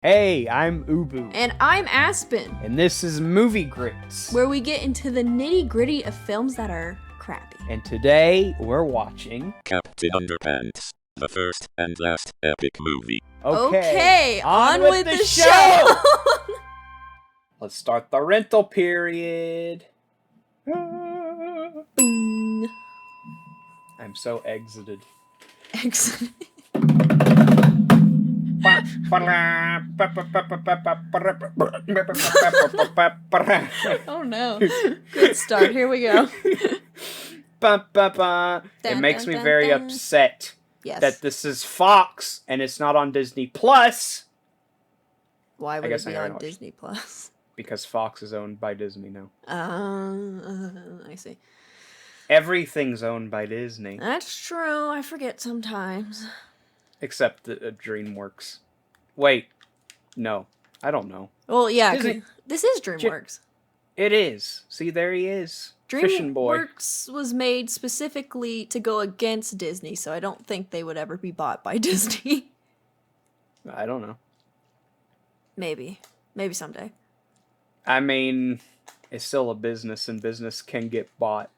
Hey, I'm Ubu. And I'm Aspen. And this is Movie Grits, where we get into the nitty-gritty of films that are crappy. And today, we're watching Captain Underpants, the first and last epic movie. Okay, on with the show! Let's start the rental period. Bing. I'm so exited. Excellent. Oh no. Good start. Here we go. It makes me very upset that this is Fox and it's not on Disney Plus. Why would it be on Disney Plus? Because Fox is owned by Disney now. I see. Everything's owned by Disney. That's true. I forget sometimes. Except DreamWorks. Wait. No. I don't know. Well, yeah, this is DreamWorks. It is. See, there he is. Fishing boy. DreamWorks was made specifically to go against Disney, so I don't think they would ever be bought by Disney. I don't know. Maybe. Maybe someday. I mean, it's still a business, and business can get bought.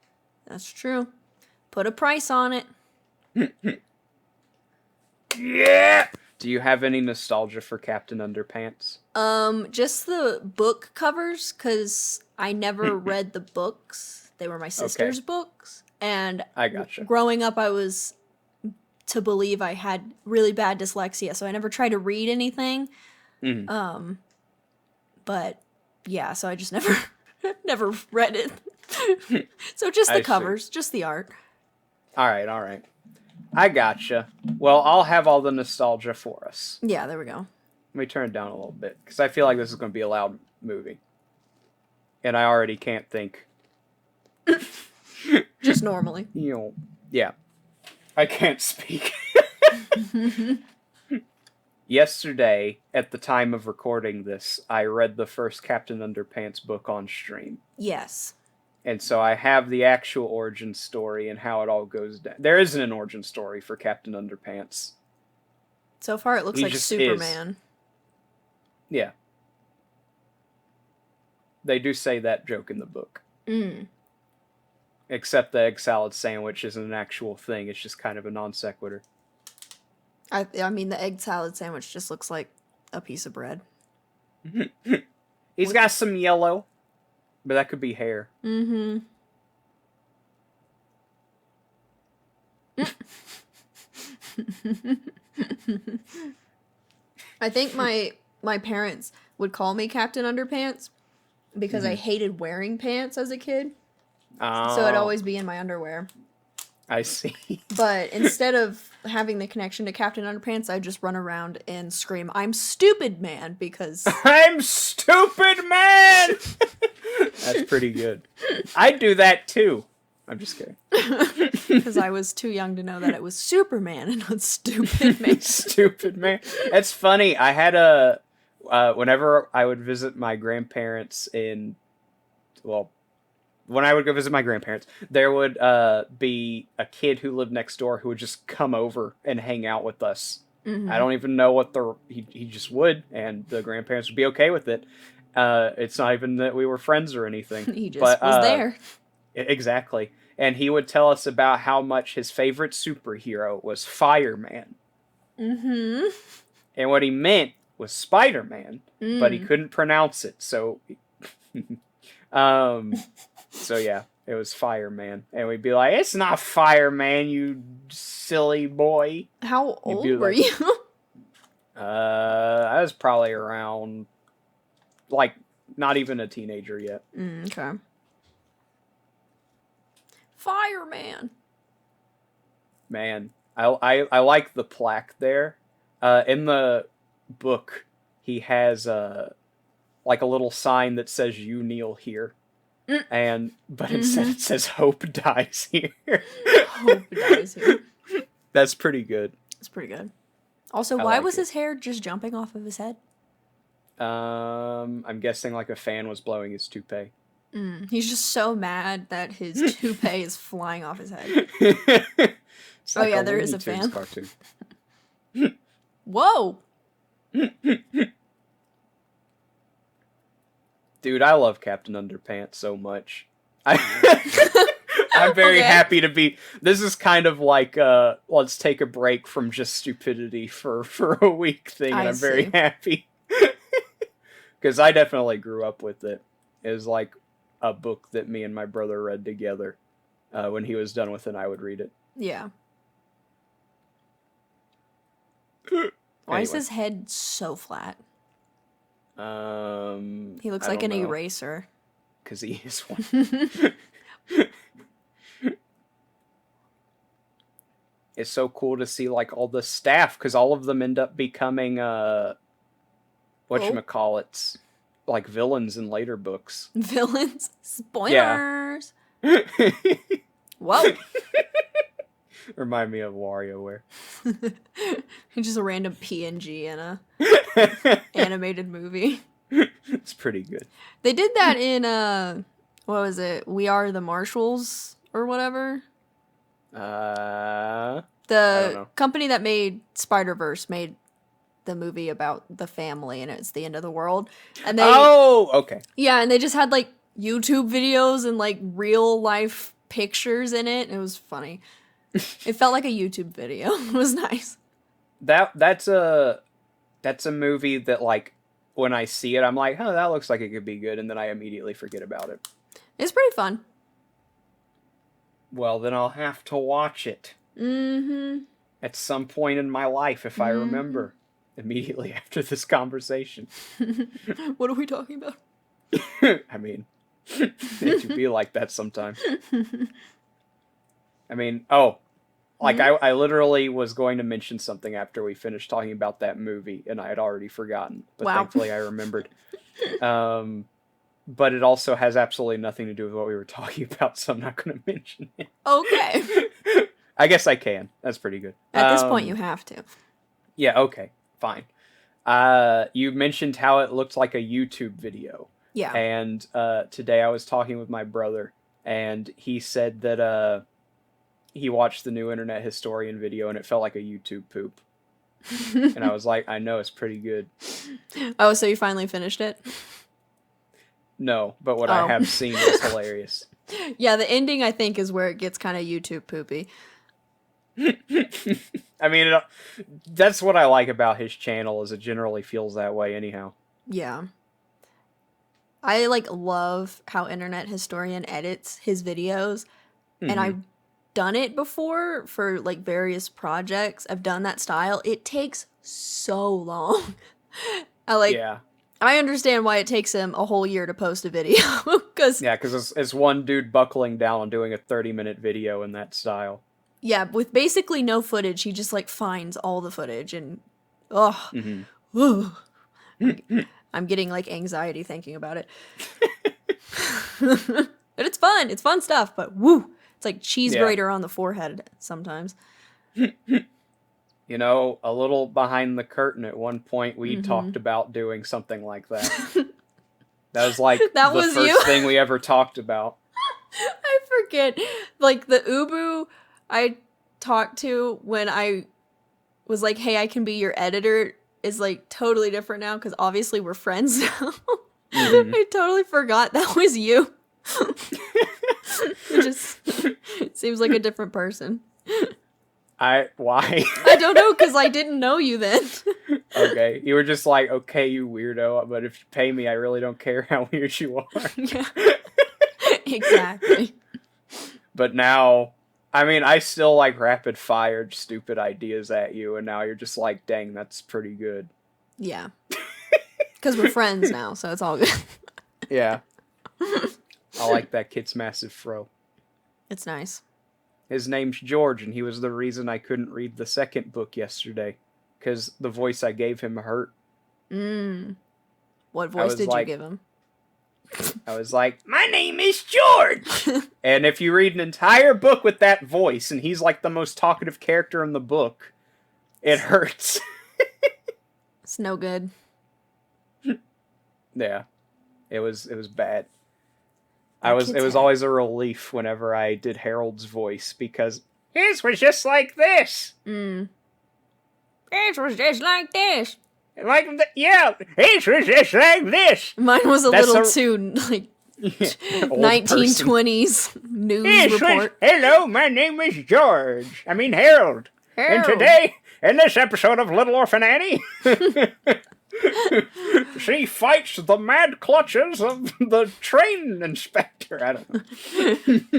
That's true. Put a price on it. Yeah! Do you have any nostalgia for Captain Underpants? Just the book covers, because I never read the books. They were my sister's books. And I gotcha. Growing up, I was to believe I had really bad dyslexia, so I never tried to read anything. Mm-hmm. But yeah, so I just never read it. So just the covers, just the art. All right. I gotcha. Well, I'll have all the nostalgia for us. Yeah, there we go. Let me turn it down a little bit, because I feel like this is going to be a loud movie. And I already can't think. Just normally. Yeah. I can't speak. Yesterday, at the time of recording this, I read the first Captain Underpants book on stream. Yes. And so I have the actual origin story and how it all goes down. There isn't an origin story for Captain Underpants. So far it looks like Superman. Is. Yeah. They do say that joke in the book. Except the egg salad sandwich isn't an actual thing. It's just kind of a non sequitur. I mean, the egg salad sandwich just looks like a piece of bread. He's got some yellow. But that could be hair. Mm-hmm. I think my parents would call me Captain Underpants because I hated wearing pants as a kid. So I'd always be in my underwear. I see. But instead of having the connection to Captain Underpants, I just run around and scream, "I'm stupid, man," because... I'm stupid, man! That's pretty good. I'd do that, too. I'm just kidding. Because I was too young to know that it was Superman and not Stupid Man. Stupid Man. That's funny. I had whenever I would visit my grandparents when I would go visit my grandparents, there would be a kid who lived next door who would just come over and hang out with us. I don't even know what he just would, and the grandparents would be okay with it. It's not even that we were friends or anything. He just was there. Exactly. And he would tell us about how much his favorite superhero was Fireman. Mm-hmm. And what he meant was Spider-Man, but he couldn't pronounce it, so... So yeah, it was Fireman. And we'd be like, "It's not Fireman, you silly boy." How old were you? I was probably around, not even a teenager yet. Okay. Fireman. Man, I like the plaque there. In the book, he has a little sign that says, "You kneel here." But instead it says "Hope dies here." Hope dies here. That's pretty good. It's pretty good. Also, why was his hair just jumping off of his head? I'm guessing a fan was blowing his toupee. He's just so mad that his toupee is flying off his head. Oh yeah, there is a fan. Cartoon. Whoa! Dude, I love Captain Underpants so much. I'm very happy to be... This is kind of like, let's take a break from just stupidity for a week thing, and I'm very happy. Because I definitely grew up with it. It was like a book that me and my brother read together. When he was done with it, I would read it. Yeah. Why is his head so flat? He looks like an eraser. Because he is one. It's so cool to see like all the staff, because all of them end up becoming whatchamacallits, like villains in later books. Villains? Spoilers! Yeah. Whoa! Remind me of WarioWare. Just a random PNG in a animated movie. It's pretty good. They did that in what was it? We Are the Marshalls or whatever. The company that made Spider-Verse made the movie about the family, and it's the end of the world. And they okay. Yeah, and they just had like YouTube videos and like real life pictures in it. And it was funny. It felt like a YouTube video. It was nice. That's a movie that, like, when I see it, I'm like, oh, that looks like it could be good, and then I immediately forget about it. It's pretty fun. Well, then I'll have to watch it. Mm-hmm. At some point in my life, if I remember. Immediately after this conversation. What are we talking about? I mean, it could be like that sometimes. I mean, I literally was going to mention something after we finished talking about that movie, and I had already forgotten. But thankfully I remembered. But it also has absolutely nothing to do with what we were talking about, so I'm not going to mention it. Okay. I guess I can. That's pretty good. At this point, you have to. Yeah, okay. Fine. You mentioned how it looked like a YouTube video. Yeah. And today I was talking with my brother, and he said that he watched the new Internet Historian video, and it felt like a YouTube poop. And I was like, I know, it's pretty good. Oh, so you finally finished it? No, but what I have seen is hilarious. Yeah, the ending, I think, is where it gets kind of YouTube poopy. I mean, that's what I like about his channel, is it generally feels that way anyhow. Yeah. I, love how Internet Historian edits his videos, and I've done it before for, various projects. I've done that style. It takes so long. Yeah. I understand why it takes him a whole year to post a video. Because it's one dude buckling down and doing a 30-minute video in that style. Yeah, with basically no footage, he just finds all the footage and I'm getting anxiety thinking about it. But it's fun. It's fun stuff, but woo, it's like cheese grater on the forehead sometimes. You know, a little behind the curtain, at one point we talked about doing something like that. That was the first thing we ever talked about. I forget. The Ubu I talked to when I was like, hey, I can be your editor, is totally different now, because obviously we're friends now. I totally forgot that was you. It seems like a different person. Why? I don't know, because I didn't know you then. Okay, you were just like, okay, you weirdo, but if you pay me, I really don't care how weird you are. Yeah. Exactly. But now, I mean, I still rapid fired stupid ideas at you, and now you're just like, dang, that's pretty good. Yeah. Because we're friends now, so it's all good. Yeah. I like that kid's massive fro. It's nice. His name's George, and he was the reason I couldn't read the second book yesterday, because the voice I gave him hurt. What voice did you give him? I was like, my name is George! And if you read an entire book with that voice, and he's the most talkative character in the book, it hurts. It's no good. Yeah. It was bad. It was always a relief whenever I did Harold's voice, because his was just like this. His was just like this. Like, yeah, it's just like this. Mine was a That's little a- too, like, Old 1920s news Yes, report. hello, my name is George. I mean Harold. And Harold. today, in this episode of Little Orphan Annie, she fights the mad clutches of the train inspector. I don't know.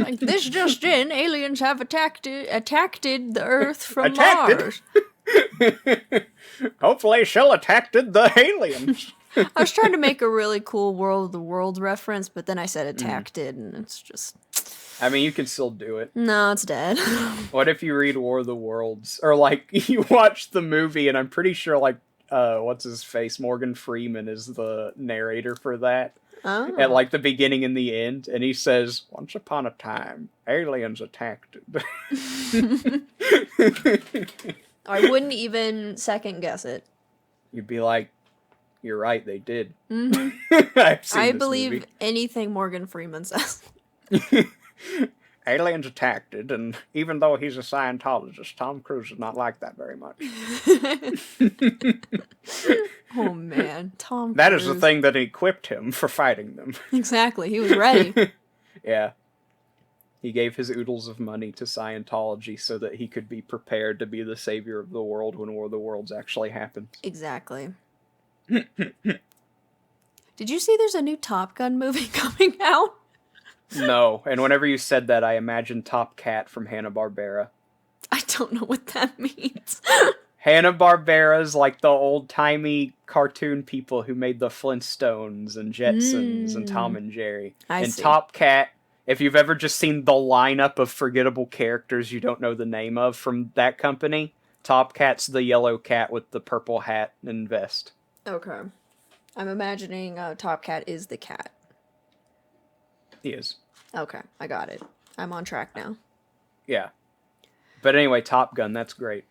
Like, this just in, aliens have attacked the Earth from Attacked Mars. Hopefully she'll attacked the aliens. I was trying to make a really cool World of the World reference, but then I said attacked it, and it's just... I mean, you can still do it. No, it's dead. What if you read War of the Worlds? Or, like, you watch the movie, and I'm pretty sure, like, what's his face? Morgan Freeman is the narrator for that. Oh. At, like, the beginning and the end. And he says, once upon a time, aliens attacked. I wouldn't even second guess it. You'd be like, you're right, they did. Mm-hmm. I've seen I this believe movie. anything Morgan Freeman says. Aliens attacked it, and even though he's a Scientologist, Tom Cruise is not like that very much. Oh man, Tom That Cruise. is the thing that equipped him for fighting them. Exactly, he was ready. Yeah. He gave his oodles of money to Scientology so that he could be prepared to be the savior of the world when War of the Worlds actually happens. Exactly. Did you see there's a new Top Gun movie coming out? No, and whenever you said that, I imagined Top Cat from Hanna-Barbera. I don't know what that means. Hanna-Barbera's like the old-timey cartoon people who made the Flintstones and Jetsons and Tom and Jerry. I and see. Top Cat, if you've ever just seen the lineup of forgettable characters you don't know the name of from that company, Top Cat's the yellow cat with the purple hat and vest. Okay. I'm imagining Top Cat is the cat. He is. Okay, I got it. I'm on track now. Yeah. But anyway, Top Gun, that's great.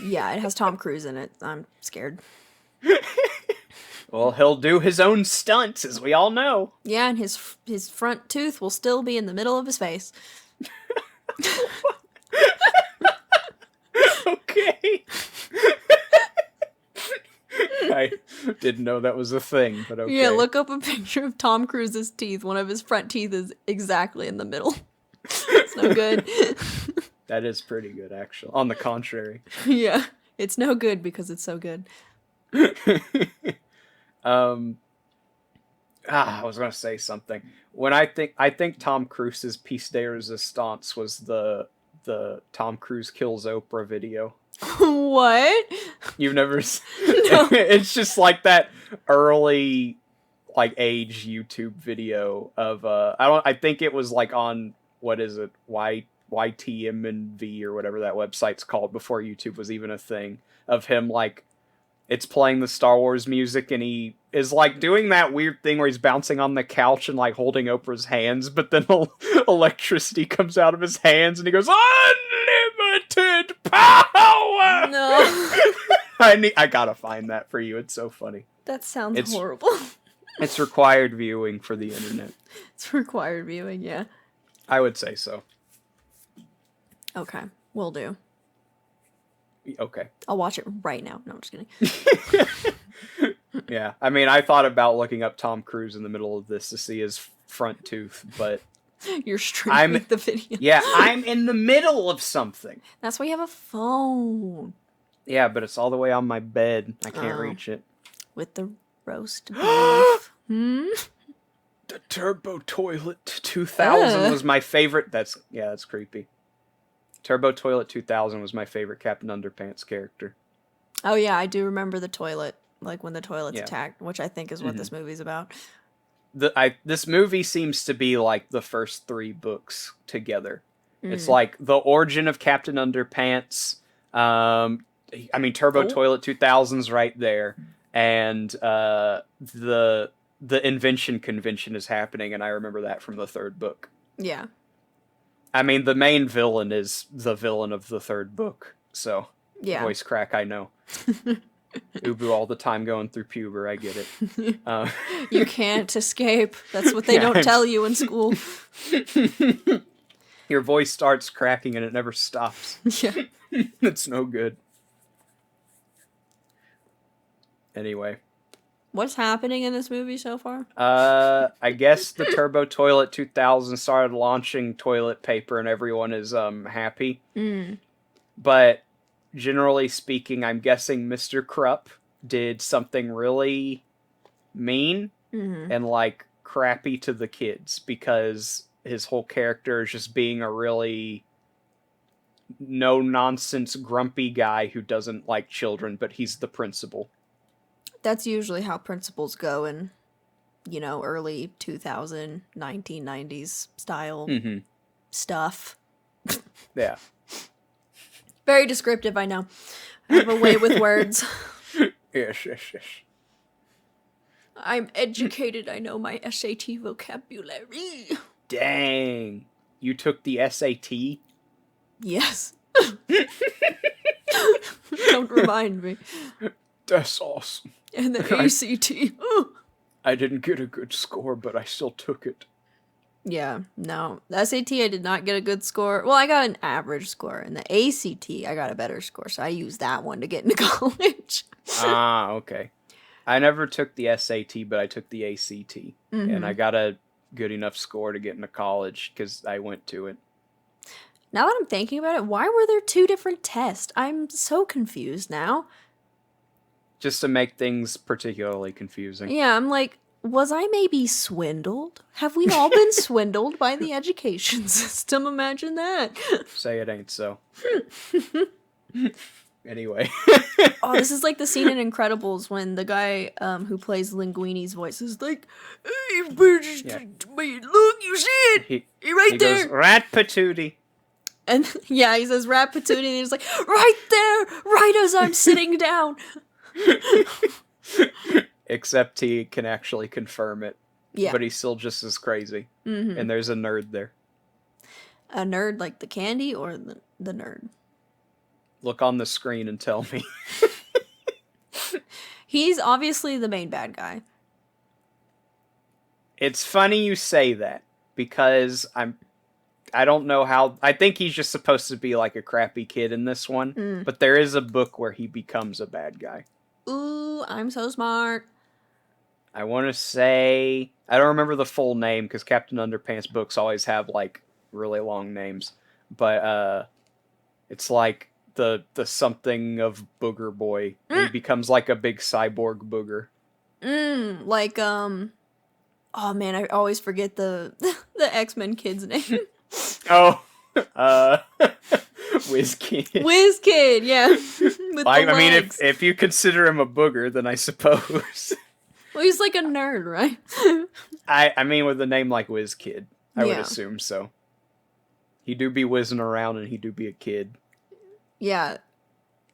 Yeah, it has Tom Cruise in it. I'm scared. Well, he'll do his own stunts, as we all know. Yeah, and his front tooth will still be in the middle of his face. Okay. I didn't know that was a thing, but okay. Yeah, look up a picture of Tom Cruise's teeth. One of his front teeth is exactly in the middle. It's no good. That is pretty good, actually. On the contrary. Yeah, it's no good because it's so good. I was gonna say something. When I think Tom Cruise's piece de resistance was the Tom Cruise kills Oprah video. What? You've never No. It's just like that early like age YouTube video of I think it was like on what is it? YTMNV or whatever that website's called before YouTube was even a thing, of him like it's playing the Star Wars music and he is like doing that weird thing where he's bouncing on the couch and like holding Oprah's hands, but then electricity comes out of his hands and he goes, unlimited power! No. I gotta find that for you. It's so funny. That sounds It's- horrible. It's required viewing for the internet. It's required viewing, yeah. I would say so. Okay, will do. Okay. I'll watch it right now. No, I'm just kidding. Yeah. I mean, I thought about looking up Tom Cruise in the middle of this to see his front tooth, but You're streaming the video. yeah, I'm in the middle of something. That's why you have a phone. Yeah, but it's all the way on my bed. I can't Oh. reach it. With the roast beef. Hmm? The Turbo Toilet 2000 Ugh. was my favorite. That's creepy. Turbo Toilet 2000 was my favorite Captain Underpants character. Oh yeah, I do remember the toilet. Like when the toilet's Yeah. attacked, which I think is what this movie's about. This movie seems to be like the first 3 books together. It's like the origin of Captain Underpants. I mean, Turbo Toilet 2000's right there, and the invention convention is happening, and I remember that from the 3rd book. Yeah. I mean, the main villain is the villain of the 3rd book, so Yeah. voice crack, I know. Ubu all the time going through puber, I get it. You can't escape. That's what they Yeah, don't tell you in school. Your voice starts cracking and it never stops. Yeah. It's no good. Anyway. What's happening in this movie so far? I guess the Turbo Toilet 2000 started launching toilet paper and everyone is happy. But generally speaking, I'm guessing Mr. Krupp did something really mean and like crappy to the kids because his whole character is just being a really no nonsense grumpy guy who doesn't like children, but he's the principal. That's usually how principals go in, you know, early 2000, 1990s style stuff. Yeah. Very descriptive, I know. I have a way with words. Yes. I'm educated, I know my SAT vocabulary. Dang. You took the SAT? Yes. Don't remind me. That's awesome. And the ACT. I didn't get a good score, but I still took it. Yeah, no. The SAT, I did not get a good score. Well, I got an average score. And the ACT, I got a better score. So I used that one to get into college. Ah, okay. I never took the SAT, but I took the ACT. And I got a good enough score to get into college because I went to it. Now that I'm thinking about it, why were there 2 different tests? I'm so confused now. Just to make things particularly confusing. Yeah, I'm like, was I maybe swindled? Have we all been swindled by the education system? Imagine that. Say it ain't so. Anyway. Oh, this is like the scene in Incredibles when the guy who plays Linguini's voice is like, hey, look, you see it? He right he there. Goes, rat patootie. And yeah, he says rat patootie, and he's like, right there, right as I'm sitting down. Except he can actually confirm it. Yeah. But he's still just as crazy. And there's a nerd there. A nerd like the candy or the nerd? Look on the screen and tell me. He's obviously the main bad guy. It's funny you say that because I don't know how. I think he's just supposed to be like a crappy kid in this one, but there is a book where he becomes a bad guy. Ooh, I'm so smart. I want to say I don't remember the full name because Captain Underpants books always have like really long names, but it's like the something of Booger Boy. He becomes like a big cyborg booger. Like oh man, I always forget the X-Men kid's name. Oh, WizKid. WizKid, yeah. With I mean, if you consider him a booger, then I suppose. Well, he's like a nerd, right? I mean, with a name like WizKid, I would assume so. He do be whizzing around, and he do be a kid. Yeah.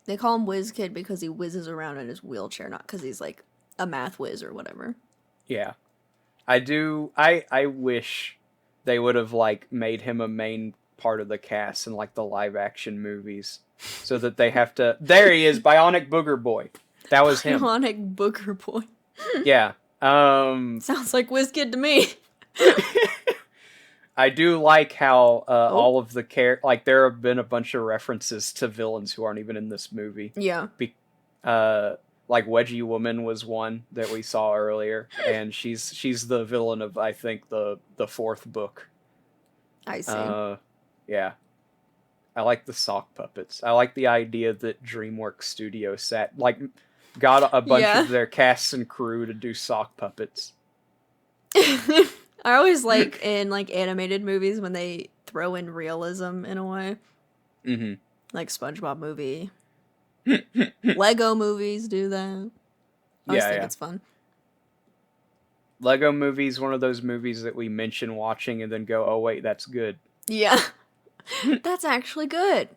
They call him WizKid because he whizzes around in his wheelchair, not because he's like a math whiz or whatever. Yeah. I wish they would have like made him a main part of the cast in like the live action movies so that they have to. There he is, Bionic Booger Boy. That was him. Bionic Booger Boy. Yeah. Sounds like WizKid to me. I do like how all of the like there have been a bunch of references to villains who aren't even in this movie. Yeah. Like Wedgie Woman was one that we saw earlier, and she's the villain of I think the 4th book. I see. Yeah. I like the sock puppets. I like the idea that DreamWorks Studio got a bunch of their casts and crew to do sock puppets. I always like in like animated movies when they throw in realism in a way. Mm-hmm. Like SpongeBob movie. Lego movies do that. I just think it's fun. Lego movies, one of those movies that we mention watching and then go, oh wait, that's good. Yeah. That's actually good.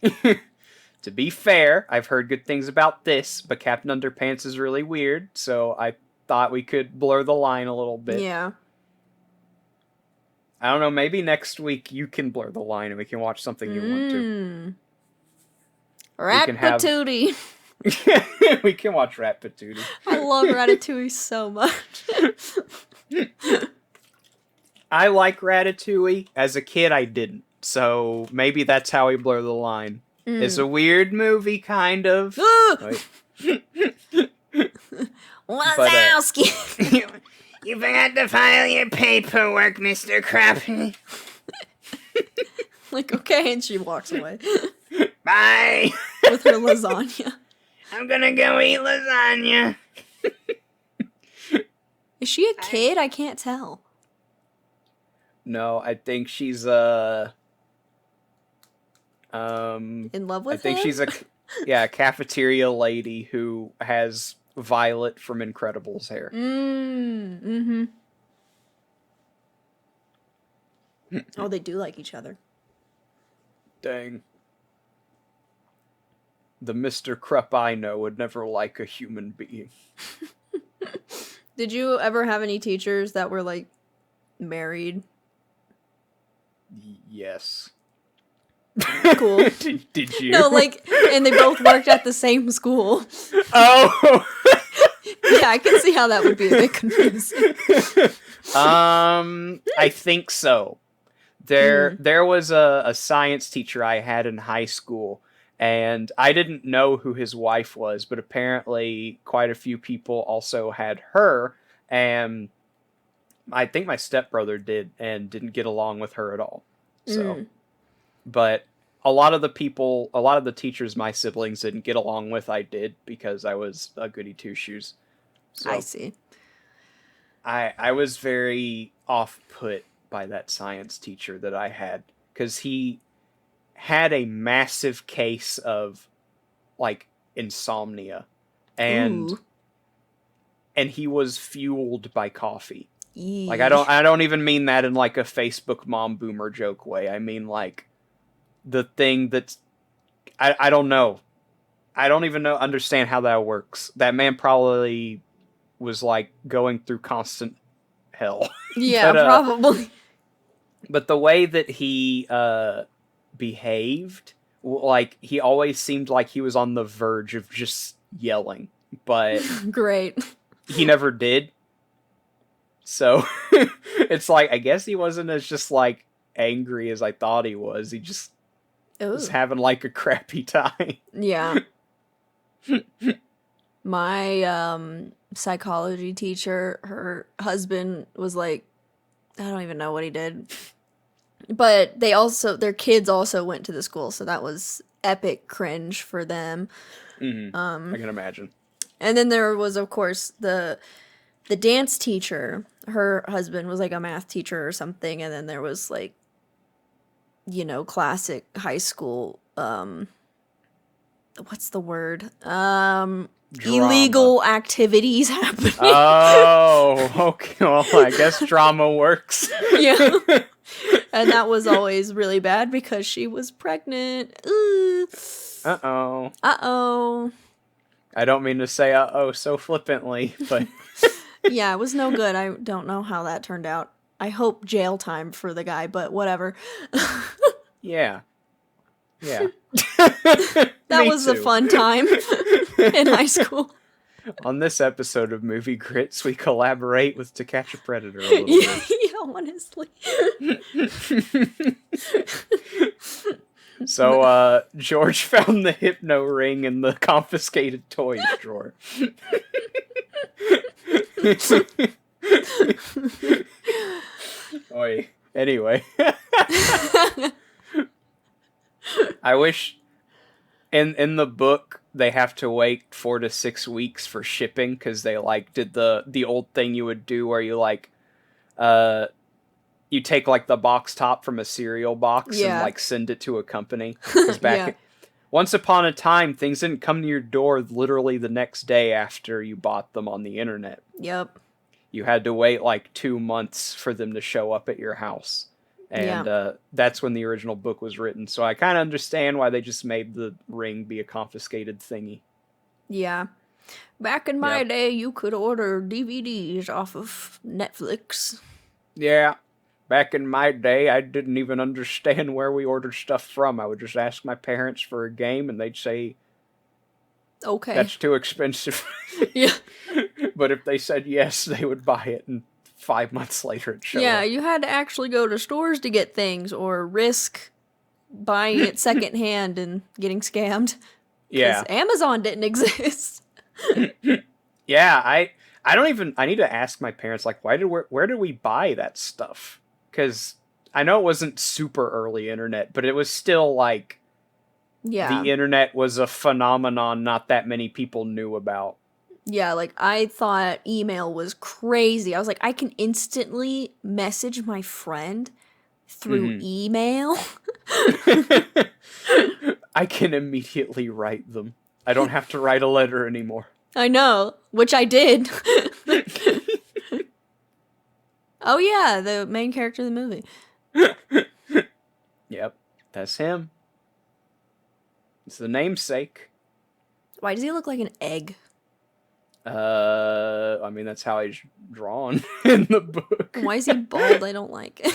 To be fair, I've heard good things about this, but Captain Underpants is really weird, so I thought we could blur the line a little bit. Yeah. I don't know, maybe next week you can blur the line and we can watch something you want to. Ratatouille. We can watch Ratatouille. I love Ratatouille so much. I like Ratatouille. As a kid, I didn't. So maybe that's how we blur the line. It's a weird movie, kind of. Wazowski. You forgot to file your paperwork, Mr. Krabby. Like, okay, and she walks away Bye. with her lasagna. I'm gonna go eat lasagna. Is she a kid? I can't tell. No, I think she's In love with I think him? she's a cafeteria lady who has Violet from Incredibles hair. Mm-hmm. Oh, they do like each other. Dang. The Mr. Krupp I know would never like a human being. Did you ever have any teachers that were, like, married? Yes. Cool. Did you? No, like, and they both worked at the same school. Oh! Yeah, I can see how that would be a bit confusing. I think so. There was a science teacher I had in high school, and I didn't know who his wife was, but apparently quite a few people also had her, and I think my stepbrother did, and didn't get along with her at all. So, but a lot of the teachers my siblings didn't get along with, I did, because I was a goody two-shoes. So I see. I was very off-put by that science teacher that I had, because he had a massive case of, like, insomnia, and he was fueled by coffee. Like, I don't even mean that in, like, a Facebook mom boomer joke way. I mean, like, the thing that's, I don't know. I don't even understand how that works. That man probably was, like, going through constant hell. Yeah, but, probably. But the way that he behaved, like, he always seemed like he was on the verge of just yelling, but Great. he never did. So it's like, I guess he wasn't as just, like, angry as I thought he was. He just was having, like, a crappy time. Yeah. My psychology teacher, her husband was like, I don't even know what he did. But their kids also went to the school, so that was epic cringe for them. I can imagine. And then there was, of course, the dance teacher. Her husband was like a math teacher or something, and then there was, like, you know, classic high school, what's the word? Illegal activities happening. Oh, okay. Well, I guess drama works. Yeah. And that was always really bad because she was pregnant. Uh-oh. Uh-oh. I don't mean to say uh-oh so flippantly, but... Yeah, it was no good. I don't know how that turned out. I hope jail time for the guy, but whatever. Yeah. Yeah. That was a fun time in high school. On this episode of Movie Grits, we collaborate with To Catch a Predator a little bit. Yeah, honestly. So, George found the hypno ring in the confiscated toys drawer. Oi. Anyway. I wish in the book they have to wait 4 to 6 weeks for shipping because they, like, did the old thing you would do where you, like, you take, like, the box top from a cereal box and, like, send it to a company. 'Cause once upon a time, things didn't come to your door literally the next day after you bought them on the internet. Yep. You had to wait, like, 2 months for them to show up at your house. And that's when the original book was written. So I kind of understand why they just made the ring be a confiscated thingy. Yeah. Back in my day, you could order DVDs off of Netflix. Yeah. Back in my day, I didn't even understand where we ordered stuff from. I would just ask my parents for a game, and they'd say, okay, that's too expensive. Yeah. But if they said yes, they would buy it, and 5 months later it showed up. You had to actually go to stores to get things, or risk buying it secondhand and getting scammed. Yeah. Amazon didn't exist. Yeah, I don't even. I need to ask my parents, like, where did we buy that stuff? Because I know it wasn't super early internet, but it was still like Yeah. the internet was a phenomenon not that many people knew about. Yeah, like I thought email was crazy. I was like, I can instantly message my friend through email. I can immediately write them. I don't have to write a letter anymore. I know, which I did. Oh yeah, the main character of the movie. Yep, that's him. It's the namesake. Why does he look like an egg? I mean, that's how he's drawn in the book. Why is he bald? I don't like it.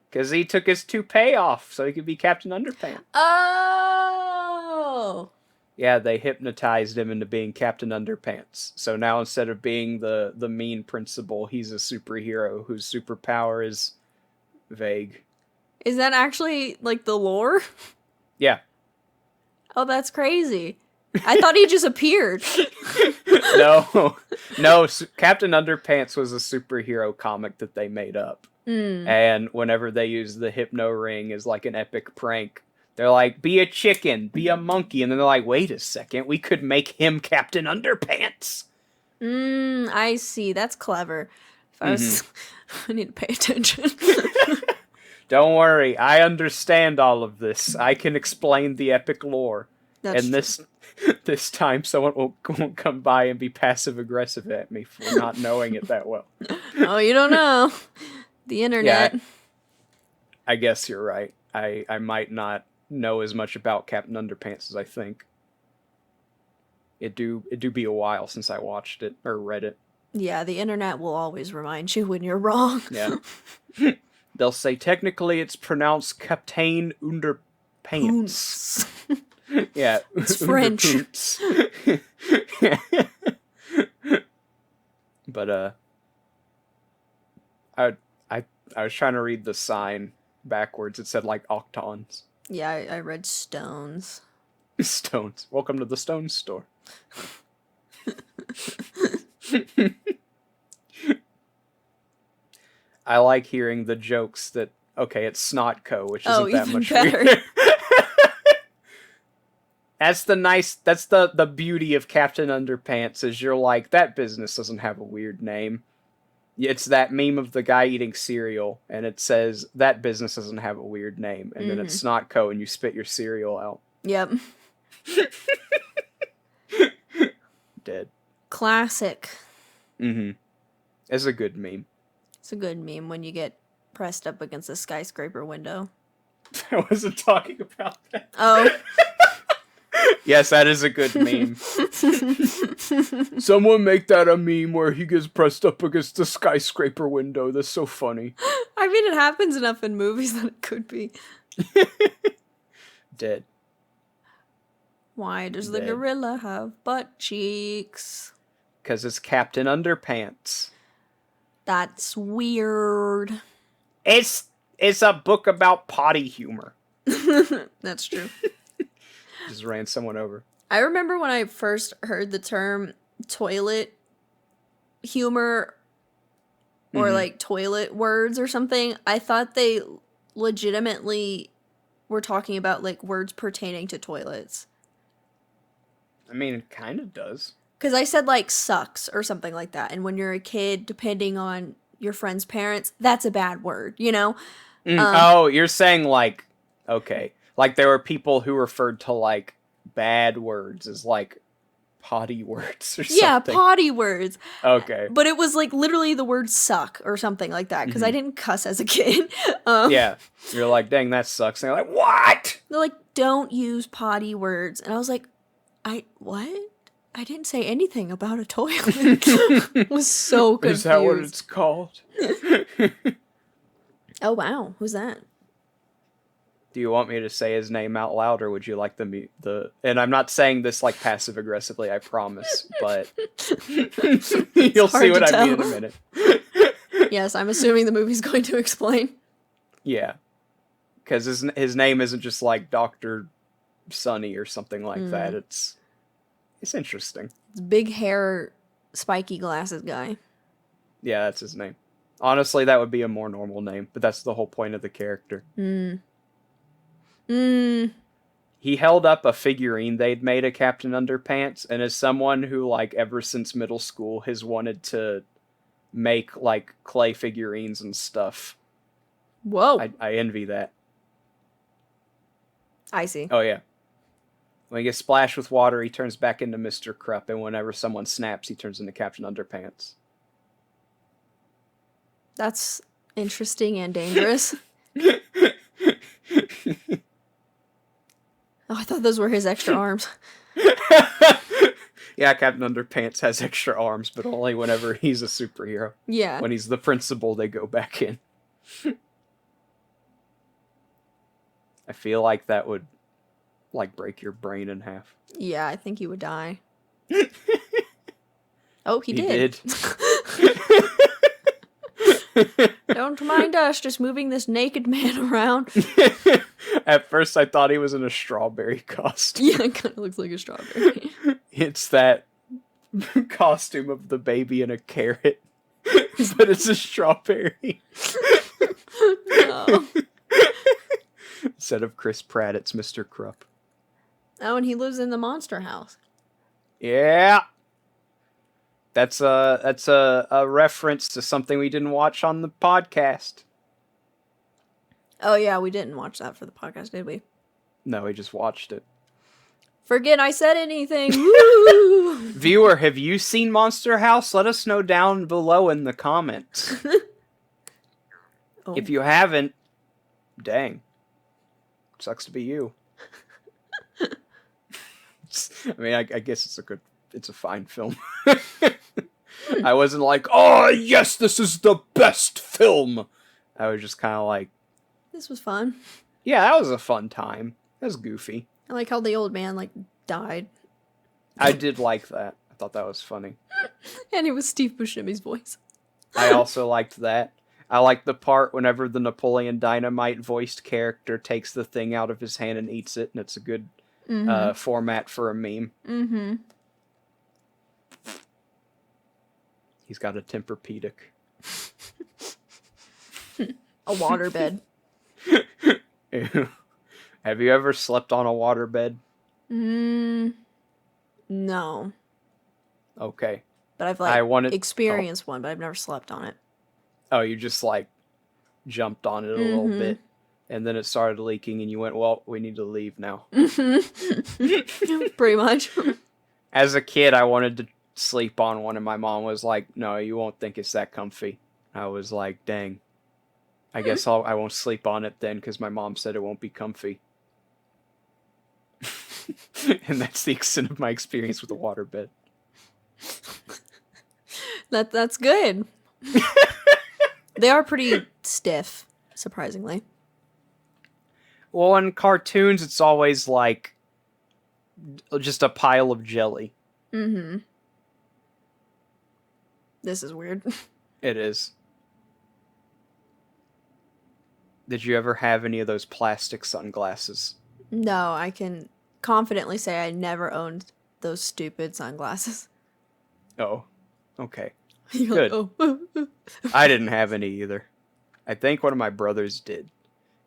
Because he took his toupee off so he could be Captain Underpants. Oh! Yeah, they hypnotized him into being Captain Underpants. So now instead of being the mean principal, he's a superhero whose superpower is vague. Is that actually, like, the lore? Yeah. Oh, that's crazy. I thought he just appeared. No, Captain Underpants was a superhero comic that they made up. And whenever they use the hypno ring as like an epic prank, they're like, be a chicken, be a monkey. And then they're like, wait a second, we could make him Captain Underpants. I see. That's clever. If I was... I need to pay attention. Don't worry, I understand all of this. I can explain the epic lore. That's and true. this time someone won't come by and be passive-aggressive at me for not knowing it that well. Oh, you don't know. The internet. Yeah, I guess you're right. I might not know as much about Captain Underpants as I think. It do be a while since I watched it or read it. Yeah, the internet will always remind you when you're wrong. Yeah. They'll say technically it's pronounced Captain Underpants. Yeah. It's French. But I was trying to read the sign backwards. It said like octons. Yeah, I read stones. Stones. Welcome to the Stone Store. I like hearing the jokes that it's Snotco, which isn't that much better. weird. That's the beauty of Captain Underpants is you're like, that business doesn't have a weird name. It's that meme of the guy eating cereal, and it says, that business doesn't have a weird name, and then it's Snotco, and you spit your cereal out. Yep. Dead. Classic. It's a good meme. It's a good meme when you get pressed up against a skyscraper window. I wasn't talking about that. Oh. Yes, that is a good meme. Someone make that a meme where he gets pressed up against the skyscraper window. That's so funny. I mean, it happens enough in movies that it could be. Dead. Why does the gorilla have butt cheeks? Because it's Captain Underpants. That's weird. It's a book about potty humor. That's true. Just ran someone over. I remember when I first heard the term toilet humor or like toilet words or something, I thought they legitimately were talking about like words pertaining to toilets. I mean, it kind of does. Because I said like sucks or something like that. And when you're a kid, depending on your friend's parents, that's a bad word, you know? Oh, you're saying like, okay. Like there were people who referred to like bad words as like potty words or something. Yeah, potty words. Okay. But it was like literally the word suck or something like that because I didn't cuss as a kid. Yeah. You're like, dang, that sucks. And they're like, what? They're like, don't use potty words. And I was like, what? I didn't say anything about a toilet. I was so confused. Is that what it's called? Oh, wow. Who's that? Do you want me to say his name out loud, or would you like the? And I'm not saying this like passive aggressively, I promise, but you'll see what I mean in a minute. Yes, I'm assuming the movie's going to explain. Yeah, because his name isn't just like Dr. Sunny or something like that. It's interesting. It's big hair spiky glasses guy. Yeah, that's his name. Honestly, that would be a more normal name, but that's the whole point of the character. He held up a figurine they'd made of Captain Underpants, and as someone who, like, ever since middle school has wanted to make, like, clay figurines and stuff. Whoa. I envy that. I see. Oh, yeah. When he gets splashed with water, he turns back into Mr. Krupp, and whenever someone snaps, he turns into Captain Underpants. That's interesting and dangerous. Oh, I thought those were his extra arms. Yeah, Captain Underpants has extra arms, but only whenever he's a superhero. Yeah. When he's the principal, they go back in. I feel like that would, like, break your brain in half. Yeah, I think he would die. Oh, he did. Don't mind us just moving this naked man around. At first, I thought he was in a strawberry costume. Yeah, it kind of looks like a strawberry. It's that costume of the baby and a carrot, but it's a strawberry. No. Instead of Chris Pratt, it's Mr. Krupp. Oh, and he lives in the monster house. Yeah. That's a reference to something we didn't watch on the podcast. Oh, yeah, we didn't watch that for the podcast, did we? No, we just watched it. Forget I said anything. Woo! Viewer, have you seen Monster House? Let us know down below in the comments. Oh. If you haven't, dang. Sucks to be you. I mean, I guess it's a fine film. I wasn't like, oh, yes, this is the best film. I was just kind of like, This was fun. yeah, that was a fun time. That was goofy. I like how the old man, like, died. I did like that. I thought that was funny. And it was Steve Buscemi's voice. I also liked that. I liked the part whenever the Napoleon Dynamite voiced character takes the thing out of his hand and eats it, and it's a good format for a meme. Mm-hmm. He's got a Tempur-Pedic. A waterbed. Ew. Have you ever slept on a waterbed? No. Okay. But I've, like, experienced one, but I've never slept on it. Oh, you just, like, jumped on it a little bit, and then it started leaking, and you went, well, we need to leave now. Pretty much. As a kid, I wanted to sleep on one, and my mom was like, no, you won't think it's that comfy. I was like, dang. I guess I won't sleep on it then, because my mom said it won't be comfy. And that's the extent of my experience with a waterbed. That's good. They are pretty stiff, surprisingly. Well, in cartoons, it's always like just a pile of jelly. Mm-hmm. This is weird. It is. Did you ever have any of those plastic sunglasses? No, I can confidently say I never owned those stupid sunglasses. Oh, okay. You're Good. like, oh. I didn't have any either. I think one of my brothers did.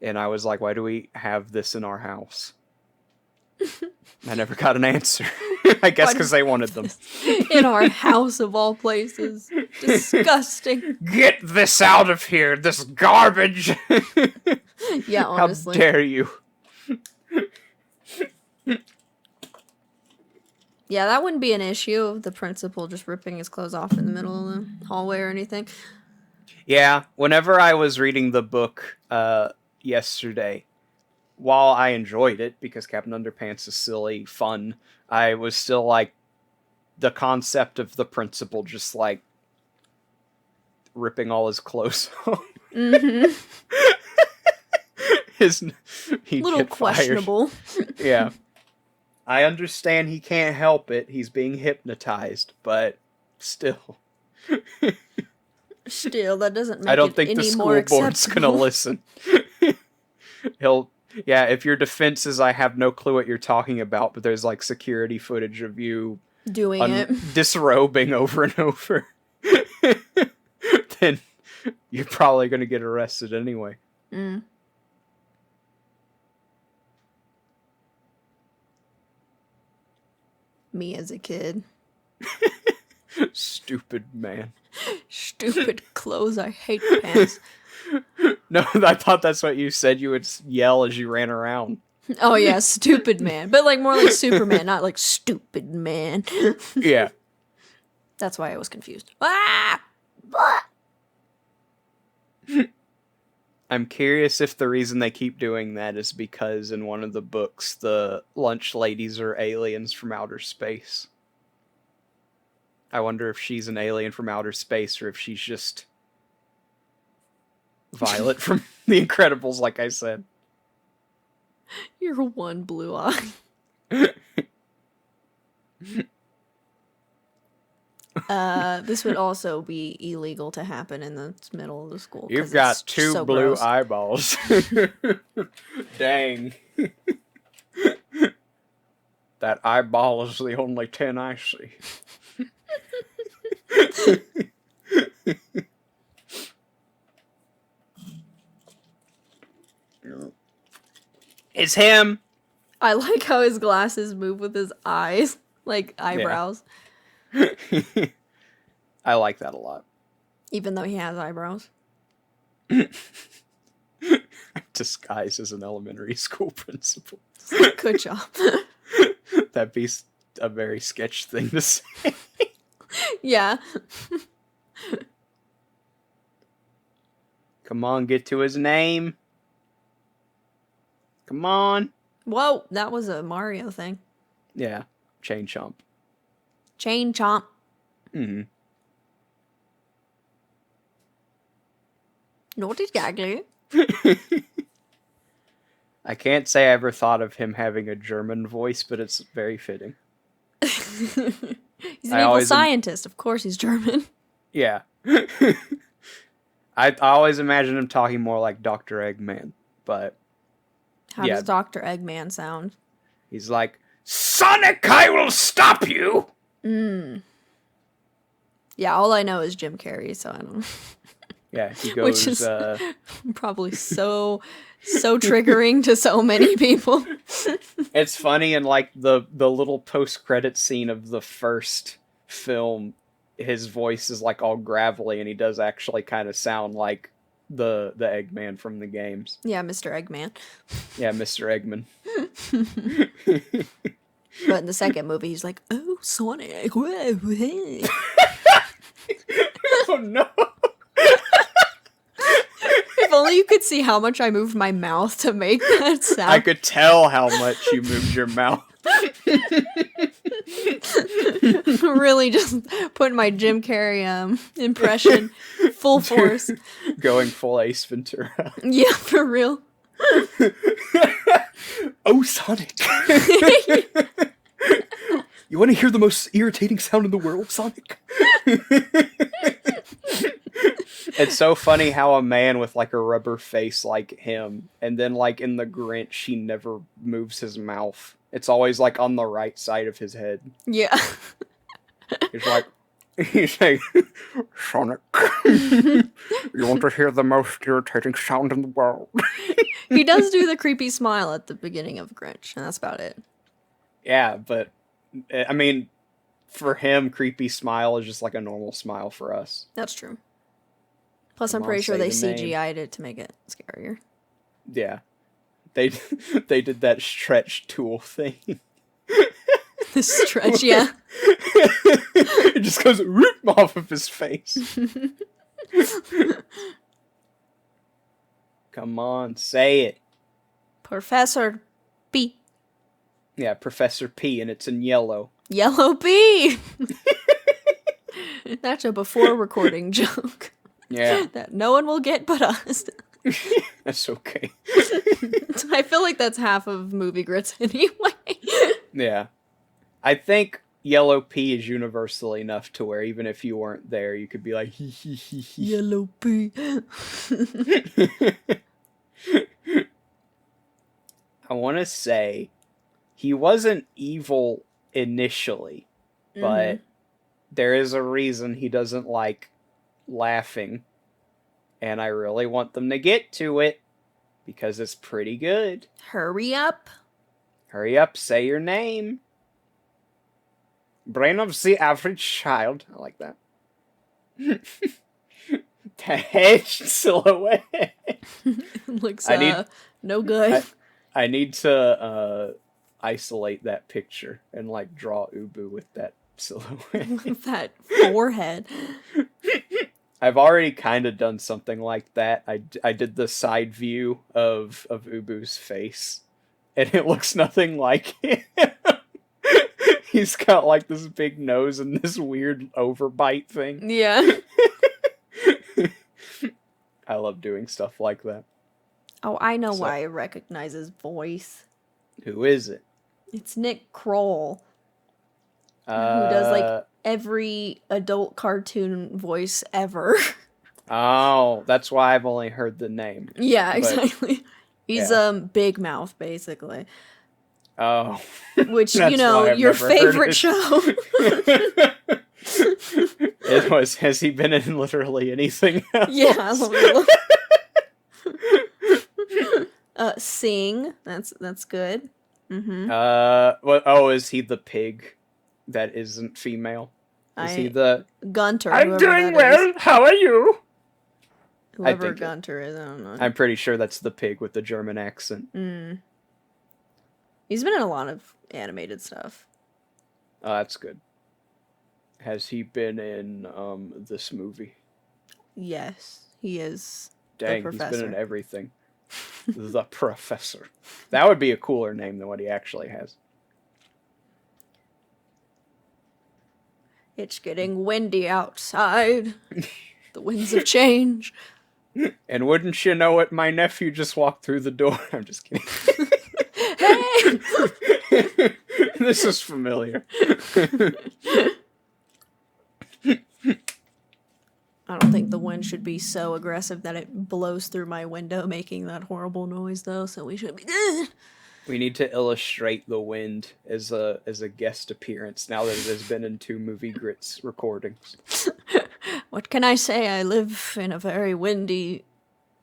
And I was like, why do we have this in our house? I never got an answer. I guess because they wanted them. In our house of all places. Disgusting. Get this out of here, this garbage! Yeah, honestly. How dare you? Yeah, that wouldn't be an issue of the principal just ripping his clothes off in the middle of the hallway or anything. Yeah, whenever I was reading the book yesterday, while I enjoyed it, because Captain Underpants is silly, fun, I was still like, the concept of the principal just like, ripping all his clothes off. Mm-hmm. He'd Little get questionable. Fired. Yeah. I understand he can't help it. He's being hypnotized, but still. Still, that doesn't make I don't it think the any school more board's acceptable. gonna listen. Yeah, if your defense is I have no clue what you're talking about, but there's like security footage of you Doing it. disrobing over and over, then you're probably going to get arrested anyway. Mm. Me as a kid. Stupid man. Stupid clothes. I hate pants. No, I thought that's what you said. You would yell as you ran around. Oh yeah, stupid man. But like more like Superman, not like stupid man. Yeah. That's why I was confused. Ah! I'm curious if the reason they keep doing that is because in one of the books, the lunch ladies are aliens from outer space. I wonder if she's an alien from outer space or if she's just Violet from The Incredibles, like I said. You're one blue eye. This would also be illegal to happen in the middle of the school. You've got two so blue gross. eyeballs. Dang. That eyeball is the only 10 I see. It's him. I like how his glasses move with his eyes, like eyebrows. I like that a lot. Even though he has eyebrows. Disguised as an elementary school principal. Good job. That'd be a very sketch thing to say. Yeah. Come on, get to his name. Come on. Whoa, that was a Mario thing. Yeah, Chain Chomp. Chain Chomp. Mm-hmm. Naughty Gaggly. I can't say I ever thought of him having a German voice, but it's very fitting. He's an evil scientist. Of course he's German. Yeah. I always imagine him talking more like Dr. Eggman, but... How does Dr. Eggman sound? He's like, Sonic, I will stop you! Yeah, all I know is Jim Carrey, so I don't know. Yeah, he goes... Which is probably so triggering to so many people. It's funny, in like the little post-credit scene of the first film, his voice is like all gravelly, and he does actually kind of sound like the Eggman from the games. Yeah, Mr. Eggman. Yeah, Mr. Eggman. But in the second movie, he's like, "Oh, Sonic!" Whoa, whoa. Oh no! If only you could see how much I moved my mouth to make that sound. I could tell how much you moved your mouth. Really just putting my Jim Carrey impression full force. Going full Ace Ventura. Yeah, for real. Oh, Sonic! You want to hear the most irritating sound in the world, Sonic? It's so funny how a man with like a rubber face like him, and then like in the Grinch, he never moves his mouth. It's always like on the right side of his head. Yeah. He's like, Sonic, you want to hear the most irritating sound in the world? He does do the creepy smile at the beginning of Grinch, and that's about it. Yeah, but I mean, for him, creepy smile is just like a normal smile for us. That's true. Plus, Come I'm pretty on, sure they say the name. CGI'd it to make it scarier. Yeah, they did that stretch tool thing. The stretch, yeah. It just goes whoop off of his face. Come on, say it. Professor P. Yeah, Professor P, and it's in yellow. Yellow P! That's a before recording joke. Yeah. That no one will get but us. That's okay. I feel like that's half of Movie Grits anyway. Yeah. I think Yellow P is universal enough to where even if you weren't there, you could be like, hee hee hee hee. Yellow P. I want to say he wasn't evil initially. but there is a reason he doesn't like laughing, and I really want them to get to it because it's pretty good. Hurry up. Hurry up, say your name. Brain of the average child. I like that. Hedge silhouette. Looks I no good. I need to isolate that picture and like draw Ubu with that silhouette. With that forehead. I've already kind of done something like that. I did the side view of Ubu's face, and it looks nothing like him. He's got like this big nose and this weird overbite thing. Yeah. I love doing stuff like that. Oh, I know why I recognize his voice. Who is it? It's Nick Kroll. Who does like every adult cartoon voice ever. Oh, that's why I've only heard the name. Yeah, exactly. He's Big Mouth, basically. Oh. Which, you know, your favorite show. It was, has he been in literally anything else? Yeah, Sing. That's good. Mm-hmm. Is he the pig that isn't female? Is he the Gunter? I'm doing well. How are you? Whoever Gunter is, I don't know. I'm pretty sure that's the pig with the German accent. He's been in a lot of animated stuff. Oh, that's good. Has he been in this movie? Yes, he is. Dang, he's been in everything. The Professor. That would be a cooler name than what he actually has. It's getting windy outside. The winds of change. And wouldn't you know it, my nephew just walked through the door. I'm just kidding. Hey! This is familiar. I don't think the wind should be so aggressive that it blows through my window, making that horrible noise, though, so we should be good. We need to illustrate the wind as a guest appearance now that it has been in 2 Movie Grits recordings. What can I say? I live in a very windy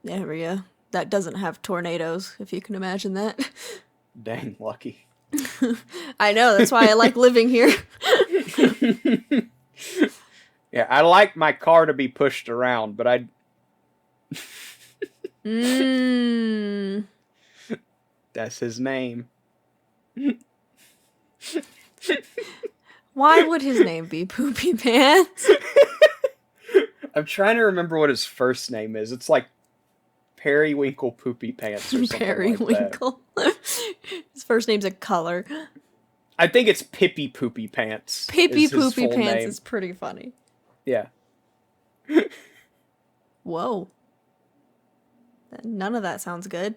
area that doesn't have tornadoes, if you can imagine that. Dang, lucky. I know, that's why I like living here. Yeah, I like my car to be pushed around, but That's his name. Why would his name be Poopy Pants? I'm trying to remember what his first name is. It's like Periwinkle Poopy Pants or something Periwinkle. like that. His first name's a color. I think it's Pippy Poopy Pants. Pippy Poopy Pants is pretty funny. Yeah. Whoa. None of that sounds good.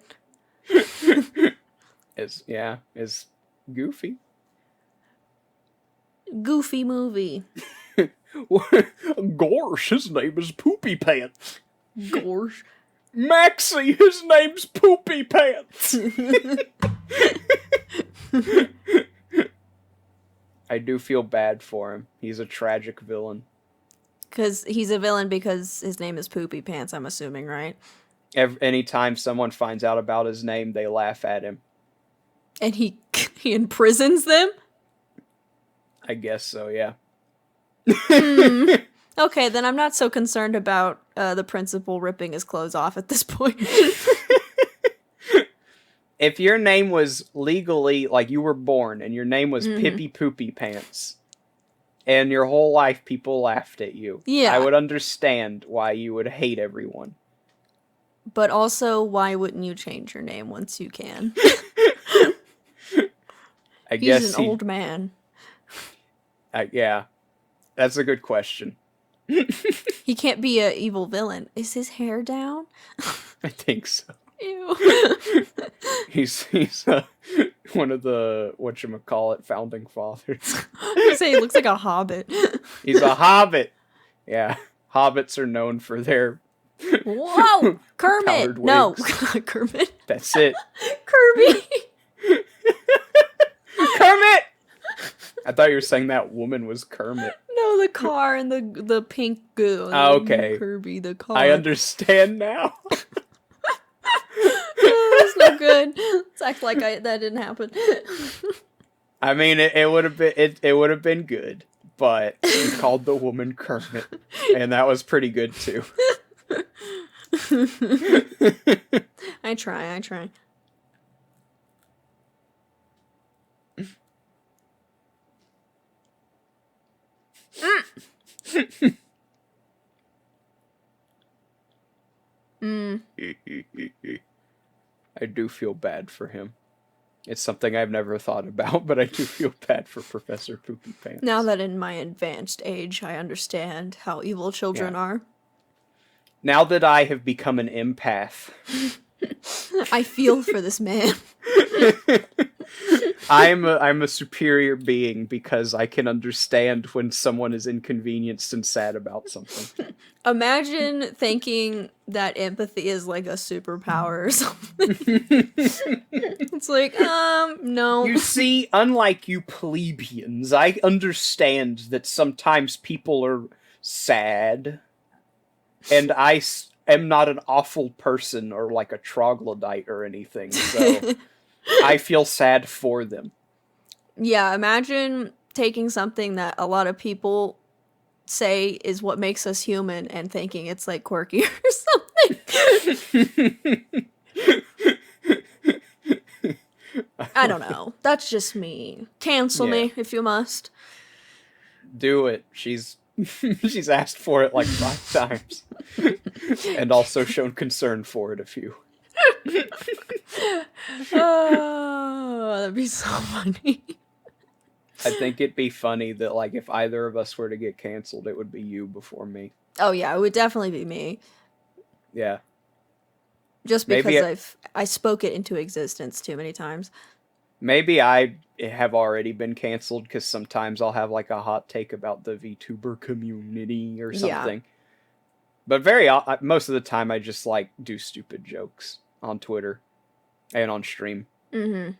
Is goofy. Goofy movie. Gorsh, his name is Poopy Pants. Gorsh. Maxie, his name's Poopy Pants. I do feel bad for him. He's a tragic villain. Because he's a villain because his name is Poopy Pants, I'm assuming, right? Anytime someone finds out about his name, they laugh at him. And he imprisons them? I guess so, yeah. Okay, then I'm not so concerned about the principal ripping his clothes off at this point. If your name was legally, like you were born, and your name was Pippy Poopy Pants, and your whole life people laughed at you, yeah, I would understand why you would hate everyone. But also, why wouldn't you change your name once you can? He's an old man. Yeah, that's a good question. He can't be an evil villain. Is his hair down? I think so. Ew. He's one of the whatchamacallit founding fathers. I say he looks like a hobbit. He's a hobbit. Yeah, hobbits are known for their whoa, Kermit. No, Kermit. That's it. Kirby. Kermit. I thought you were saying that woman was Kermit. No, the car and the pink goo. Oh, okay. Kirby, the car. I understand now. It's no good. Let's act like that didn't happen. I mean, it would have been it would have been good, but you called the woman Kermit, and that was pretty good too. I try. I do feel bad for him. It's something I've never thought about, but I do feel bad for Professor Poopy Pants. Now that in my advanced age I understand how evil children are. Now that I have become an empath, I feel for this man. I'm a superior being because I can understand when someone is inconvenienced and sad about something. Imagine thinking that empathy is like a superpower or something. It's like, no. You see, unlike you plebeians, I understand that sometimes people are sad, and I am not an awful person or like a troglodyte or anything, so I feel sad for them. Yeah, imagine taking something that a lot of people say is what makes us human and thinking it's like quirky or something. I don't know. That's just me. Cancel me if you must. Do it. She's asked for it like 5 times. And also shown concern for it a few. Oh, that'd be so funny. I think it'd be funny that, like, if either of us were to get canceled, it would be you before me. Oh yeah, it would definitely be me. Yeah. Just because I spoke it into existence too many times. Maybe I have already been canceled because sometimes I'll have like a hot take about the VTuber community or something. Yeah. But most of the time I just like do stupid jokes on Twitter and on stream. Mm-hmm.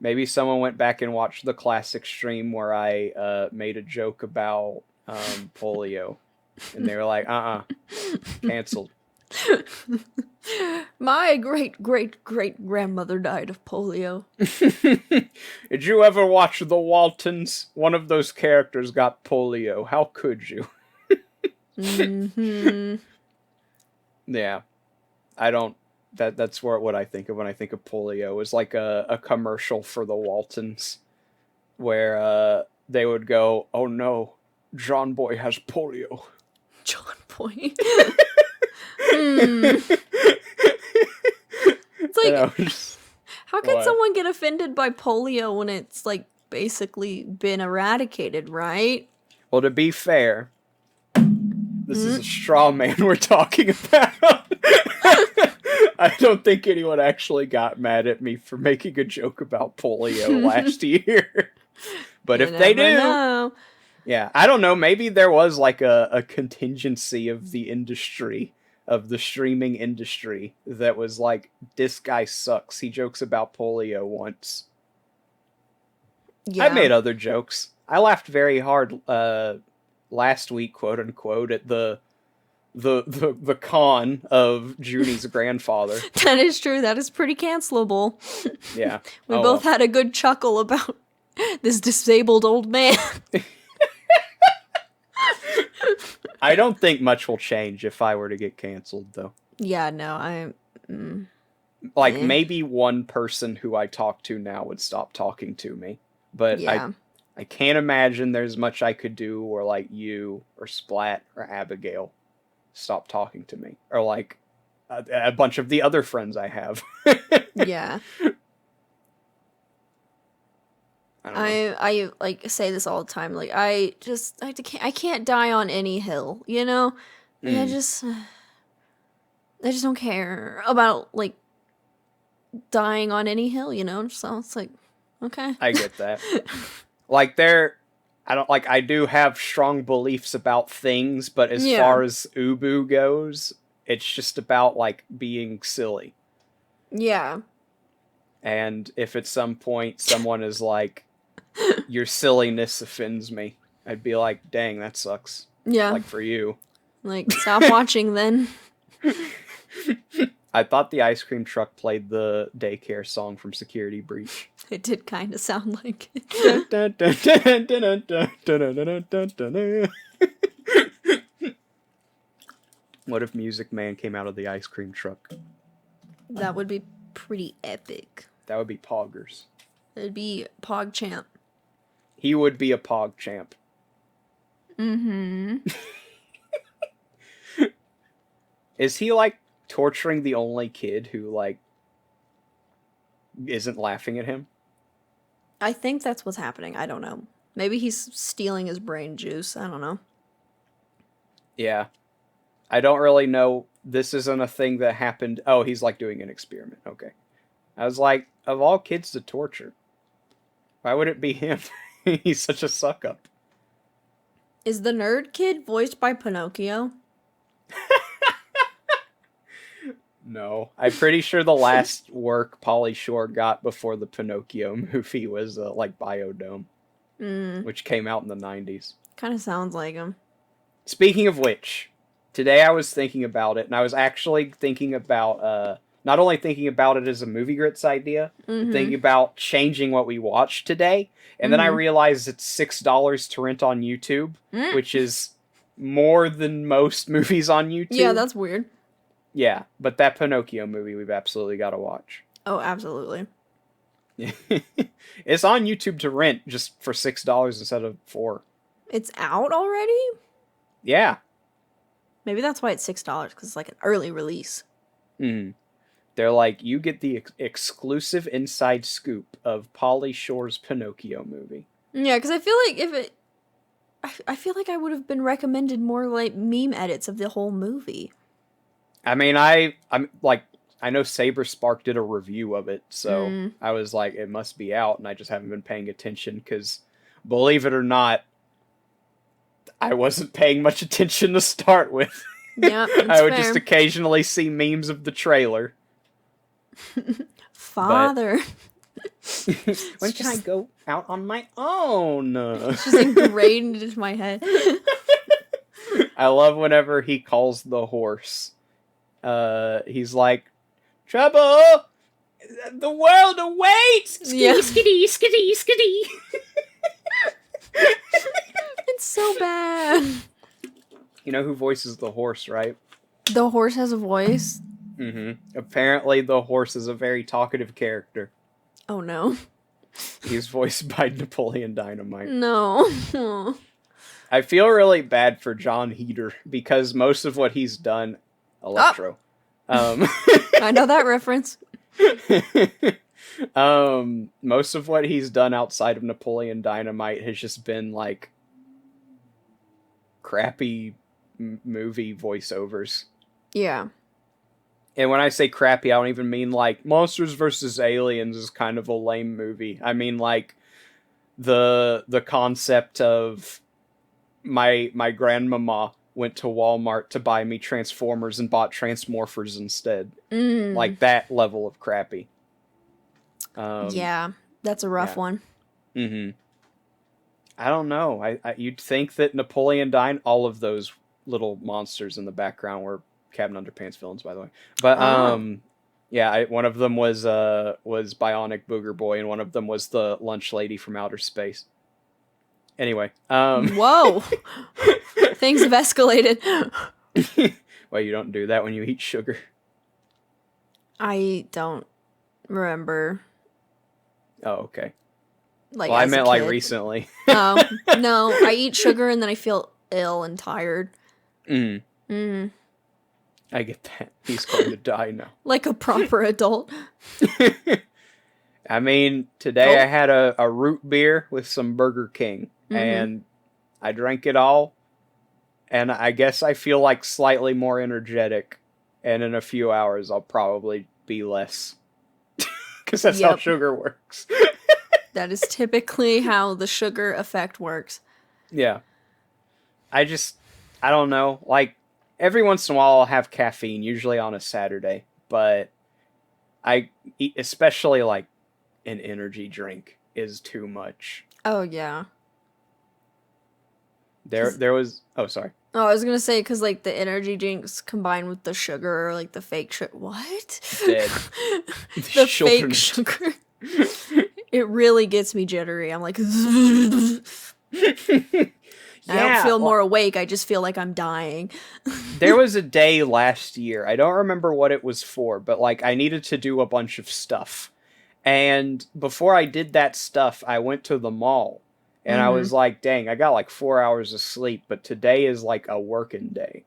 Maybe someone went back and watched the classic stream where I made a joke about polio. And they were like, canceled. My great-great-great-grandmother died of polio. Did you ever watch The Waltons? One of those characters got polio. How could you? Mm-hmm. Yeah. I don't... That's what I think of when I think of polio. Is like a commercial for the Waltons where they would go, "Oh no, John Boy has polio." John Boy. It's like, how can someone get offended by polio when it's like basically been eradicated, right? Well, to be fair, this is a straw man we're talking about. I don't think anyone actually got mad at me for making a joke about polio last year. But if they do, yeah, I don't know. Maybe there was like a contingency of the industry, of the streaming industry, that was like, this guy sucks. He jokes about polio once. Yeah. I made other jokes. I laughed very hard last week, quote unquote, at the con of Junie's grandfather. That is true. That is pretty cancelable. Yeah. We both had a good chuckle about this disabled old man. I don't think much will change if I were to get canceled, though. Yeah, no, maybe one person who I talk to now would stop talking to me. But yeah. I can't imagine there's much I could do, or like you, or Splat, or Abigail stop talking to me. Or like a bunch of the other friends I have. Yeah. I like say this all the time. Like I can't die on any hill, you know? Like, I just don't care about like dying on any hill, you know? So it's like, okay. I get that. Like I do have strong beliefs about things, but as far as Ubu goes, it's just about like being silly. Yeah. And if at some point someone is like, your silliness offends me. I'd be like, dang, that sucks. Yeah. Like, for you. Like, stop watching then. I thought the ice cream truck played the daycare song from Security Breach. It did kind of sound like it. What if Music Man came out of the ice cream truck? That would be pretty epic. That would be Poggers. It'd be PogChamp. He would be a Pog champ. Mm-hmm. Is he, like, torturing the only kid who, like, isn't laughing at him? I think that's what's happening. I don't know. Maybe he's stealing his brain juice. I don't know. Yeah. I don't really know. This isn't a thing that happened. Oh, he's, like, doing an experiment. Okay. I was like, of all kids to torture, why would it be him? He's such a suck-up. Is the nerd kid voiced by Pinocchio? No. I'm pretty sure the last work Pauly Shore got before the Pinocchio movie was, like, Biodome, which came out in the 90s. Kind of sounds like him. Speaking of which, today I was thinking about it, and I was actually thinking about, not only thinking about it as a Movie Grits idea, but thinking about changing what we watched today, and then I realized it's $6 to rent on YouTube, which is more than most movies on YouTube. Yeah, that's weird. Yeah, but that Pinocchio movie we've absolutely got to watch. Oh, absolutely. It's on YouTube to rent, just for $6 instead of $4. It's out already? Yeah. Maybe that's why it's $6, because it's like an early release. They're like, you get the exclusive inside scoop of Pauly Shore's Pinocchio movie. Yeah, because I feel like if it... I feel like I would have been recommended more, like, meme edits of the whole movie. I mean, I'm like, I know Saber Spark did a review of it, so I was like, it must be out, and I just haven't been paying attention, because, believe it or not, I wasn't paying much attention to start with. Yeah, I would just occasionally see memes of the trailer. Father. When can I go out on my own? It's just ingrained into my head. I love whenever he calls the horse. He's like, trouble! The world awaits! Skitty, skitty, skitty, skitty! It's so bad. You know who voices the horse, right? The horse has a voice? Apparently the horse is a very talkative character. Oh no. He's voiced by Napoleon Dynamite. No. I feel really bad for John Heater, because most of what he's done... Electro. I know that reference. Most of what he's done outside of Napoleon Dynamite has just been, like, crappy movie voiceovers. Yeah. And when I say crappy, I don't even mean, like, Monsters vs. Aliens is kind of a lame movie. I mean, like, the concept of my grandmama went to Walmart to buy me Transformers and bought Transmorphers instead. Like, that level of crappy. Yeah, that's a rough one. I don't know. I you'd think that Napoleon all of those little monsters in the background were Cabin Underpants villains, by the way. But yeah, one of them was Bionic Booger Boy, and one of them was the lunch lady from outer space. Anyway, whoa, things have escalated. Well, you don't do that when you eat sugar. I don't remember. Oh, okay. Like, well, I meant like kid. Recently. Oh, no, I eat sugar and then I feel ill and tired. I get that. He's going to die now. Like a proper adult. I mean, today I had a root beer with some Burger King, and I drank it all, and I guess I feel like slightly more energetic, and in a few hours I'll probably be less. Because that's how sugar works. That is typically how the sugar effect works. Yeah. I don't know. Like, every once in a while I'll have caffeine, usually on a Saturday, but especially like an energy drink is too much. Oh, yeah. There was. Oh, sorry. Oh, I was gonna say, because, like, the energy drinks combined with the sugar, or, like, the fake sugar. What? Dead. The Children. fake sugar. It really gets me jittery. I'm like, I don't feel more awake. I just feel like I'm dying. There was a day last year. I don't remember what it was for, but like I needed to do a bunch of stuff. And before I did that stuff, I went to the mall. And I was like, dang, I got like 4 hours of sleep, but today is like a working day.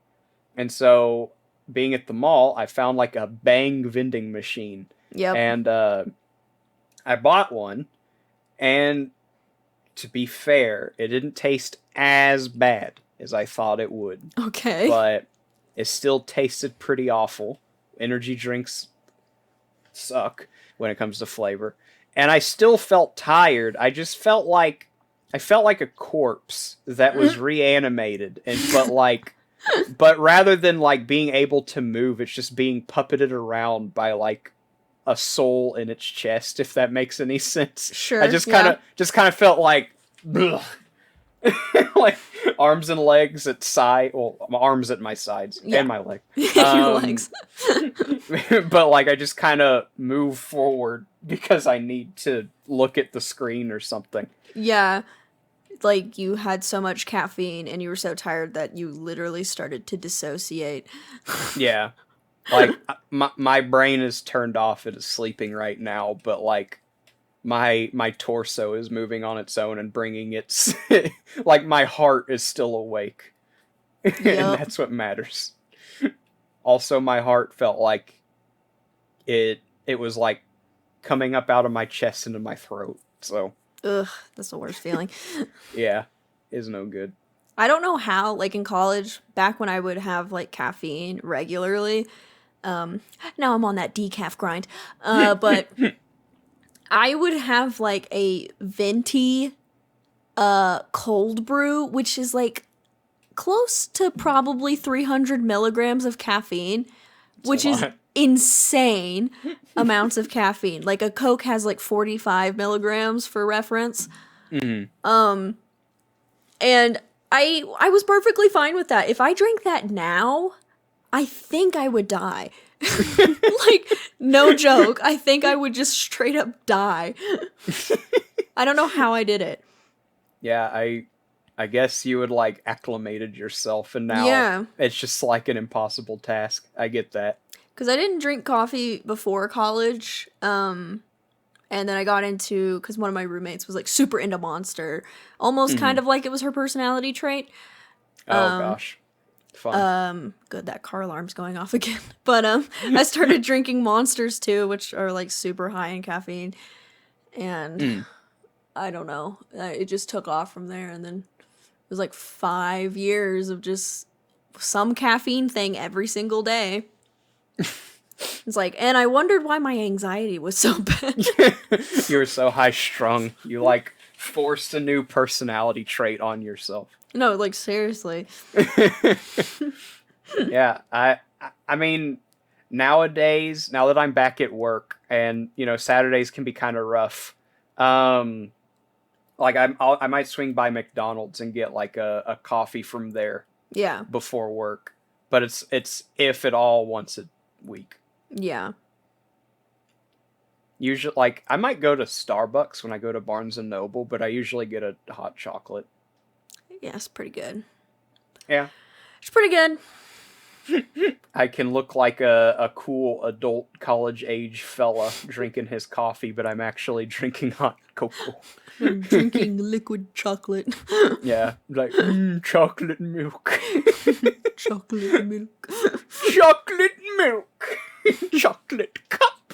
And so, being at the mall, I found like a Bang vending machine. Yep. And I bought one. And to be fair, it didn't taste as bad as I thought it would. Okay. But it still tasted pretty awful. Energy drinks suck when it comes to flavor. And I still felt tired. I just felt like a corpse that was reanimated, but rather than like being able to move, it's just being puppeted around by like a soul in its chest, if that makes any sense. Sure. I just kind of felt like like arms and legs at side, well, my arms at my sides and my leg. Your legs. But like I just kind of move forward because I need to look at the screen or something. Yeah. Like you had so much caffeine and you were so tired that you literally started to dissociate. Yeah. Like my brain is turned off, it is sleeping right now, but like my torso is moving on its own and bringing its like my heart is still awake. Yep. And that's what matters. Also, my heart felt like it was like coming up out of my chest into my throat. So ugh, that's the worst feeling. yeah, is no good. I don't know how, like in college, back when I would have like caffeine regularly, now I'm on that decaf grind, but I would have like a venti cold brew, which is like close to probably 300 milligrams of caffeine, which is insane amounts of caffeine. Like a Coke has like 45 milligrams for reference. And I was perfectly fine with that. If I drank that now, I think I would die. Like, no joke. I think I would just straight up die. I don't know how I did it. Yeah, I guess you would like acclimated yourself, and now it's just like an impossible task. I get that. Because I didn't drink coffee before college, and then I got into, because one of my roommates was like super into Monster, almost kind of like it was her personality trait. Oh gosh, fun. Good, that car alarm's going off again. But I started drinking Monsters too, which are like super high in caffeine, and I don't know, it just took off from there, and then it was like 5 years of just some caffeine thing every single day. It's like, and I wondered why my anxiety was so bad. You were so high strung. You like forced a new personality trait on yourself. No, like seriously. Yeah, I mean, nowadays, now that I'm back at work, and you know Saturdays can be kind of rough. Like I might swing by McDonald's and get like a coffee from there. Yeah. Before work, but it's if at all once a week. Yeah. Usually, like, I might go to Starbucks when I go to Barnes & Noble, but I usually get a hot chocolate. Yeah, it's pretty good. Yeah. It's pretty good. I can look like a cool adult college-age fella drinking his coffee, but I'm actually drinking hot cocoa. I'm drinking liquid chocolate. Yeah, like, chocolate milk. Chocolate milk. Chocolate milk. Chocolate cup.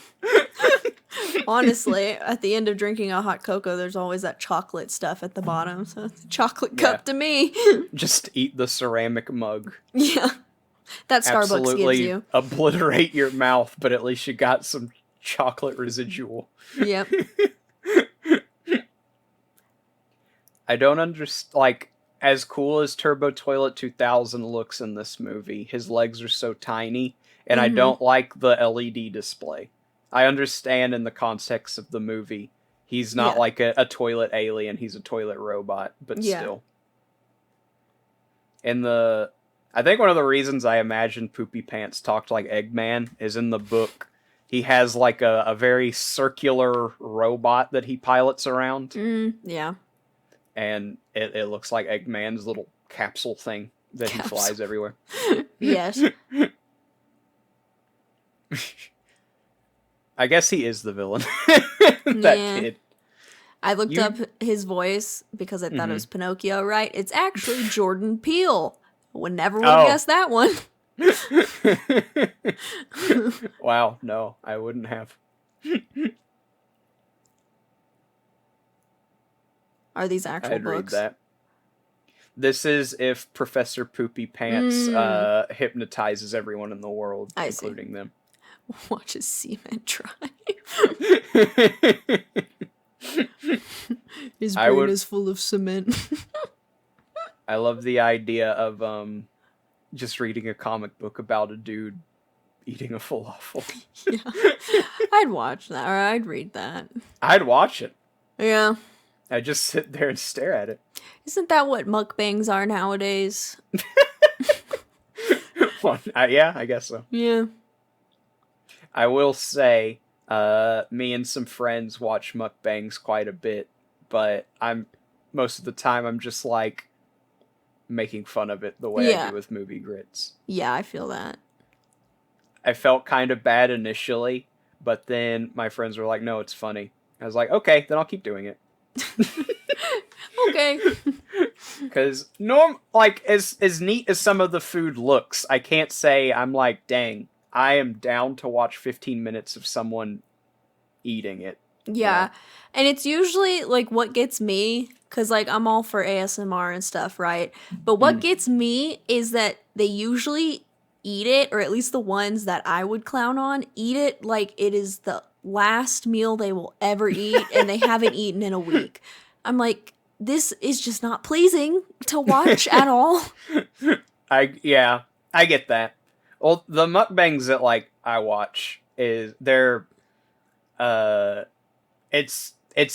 Honestly, at the end of drinking a hot cocoa, there's always that chocolate stuff at the bottom. So it's a chocolate cup to me. Just eat the ceramic mug. Yeah. That Starbucks Absolutely gives you. Obliterate your mouth, but at least you got some chocolate residual. Yep. I don't understand, like, as cool as Turbo Toilet 2000 looks in this movie, his legs are so tiny, and I don't like the LED display. I understand in the context of the movie, He's not Yeah. like a toilet alien. He's a toilet robot, but Yeah. still. I think one of the reasons I imagine Poopy Pants talked like Eggman is in the book. He has like a very circular robot that he pilots around. Yeah. And it looks like Eggman's little capsule thing that he flies everywhere. Yes. I guess he is the villain. Kid. I looked up his voice because I thought it was Pinocchio, right? It's actually Jordan Peele. Would never would have guessed that one. Wow, no, I wouldn't have. Are these actual I'd books? read that. This is if Professor Poopy Pants hypnotizes everyone in the world, including them. Watch his semen dry. His brain is full of cement. I love the idea of just reading a comic book about a dude eating a falafel. Yeah. I'd watch that, or I'd read that. I'd watch it. Yeah. I'd just sit there and stare at it. Isn't that what mukbangs are nowadays? Well, yeah, I guess so. Yeah. I will say, me and some friends watch mukbangs quite a bit, but most of the time I'm just like making fun of it the way I do with movie grits. Yeah, I feel that. I felt kind of bad initially, but then my friends were like, no, it's funny. I was like, okay, then I'll keep doing it. Okay. Because as neat as some of the food looks, I can't say I'm like, dang, I am down to watch 15 minutes of someone eating it. Yeah. And it's usually like what gets me, because like I'm all for ASMR and stuff, right? But what gets me is that they usually eat it, or at least the ones that I would clown on, eat it like it is the last meal they will ever eat and they haven't eaten in a week. I'm like, this is just not pleasing to watch at all. I get that. Well, the mukbangs that like I watch it's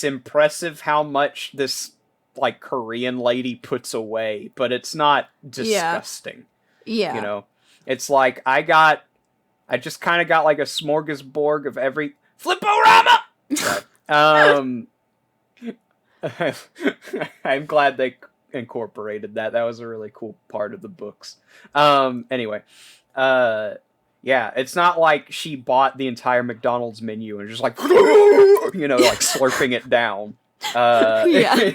impressive how much this like Korean lady puts away, but it's not disgusting. Yeah. You know, it's like I just kind of got like a smorgasbord of every Flipporama. I'm glad they incorporated that. That was a really cool part of the books. Anyway, yeah, it's not like she bought the entire McDonald's menu and just like, you know, like slurping it down. Yeah.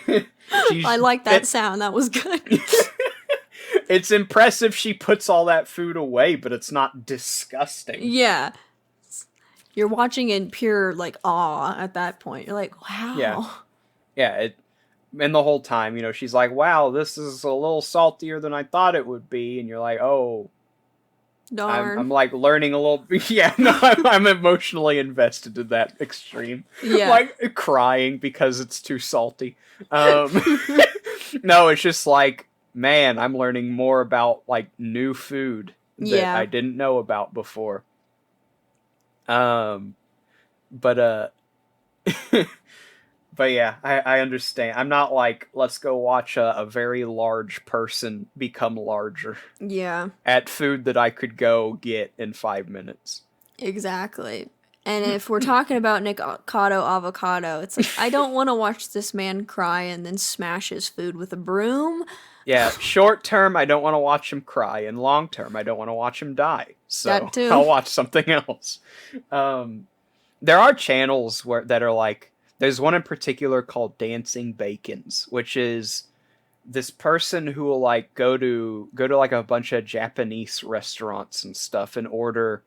I like that sound. That was good. It's impressive she puts all that food away, but it's not disgusting. Yeah. You're watching in pure, like, awe at that point. You're like, wow. Yeah. And the whole time, you know, she's like, wow, this is a little saltier than I thought it would be. And you're like, oh. Darn. I'm like learning a little. Yeah, no, I'm emotionally invested in that extreme. Yeah. Like crying because it's too salty. No, it's just like, man, I'm learning more about like new food that I didn't know about before. But yeah, I understand. I'm not like, let's go watch a very large person become larger. Yeah. At food that I could go get in 5 minutes. Exactly. And if we're talking about Nikocado Avocado, it's like, I don't want to watch this man cry and then smash his food with a broom. Yeah, short term, I don't want to watch him cry, and long term, I don't want to watch him die. So that too. I'll watch something else. There are channels that are like, there's one in particular called Dancing Bacons, which is this person who will like go to like a bunch of Japanese restaurants and stuff and order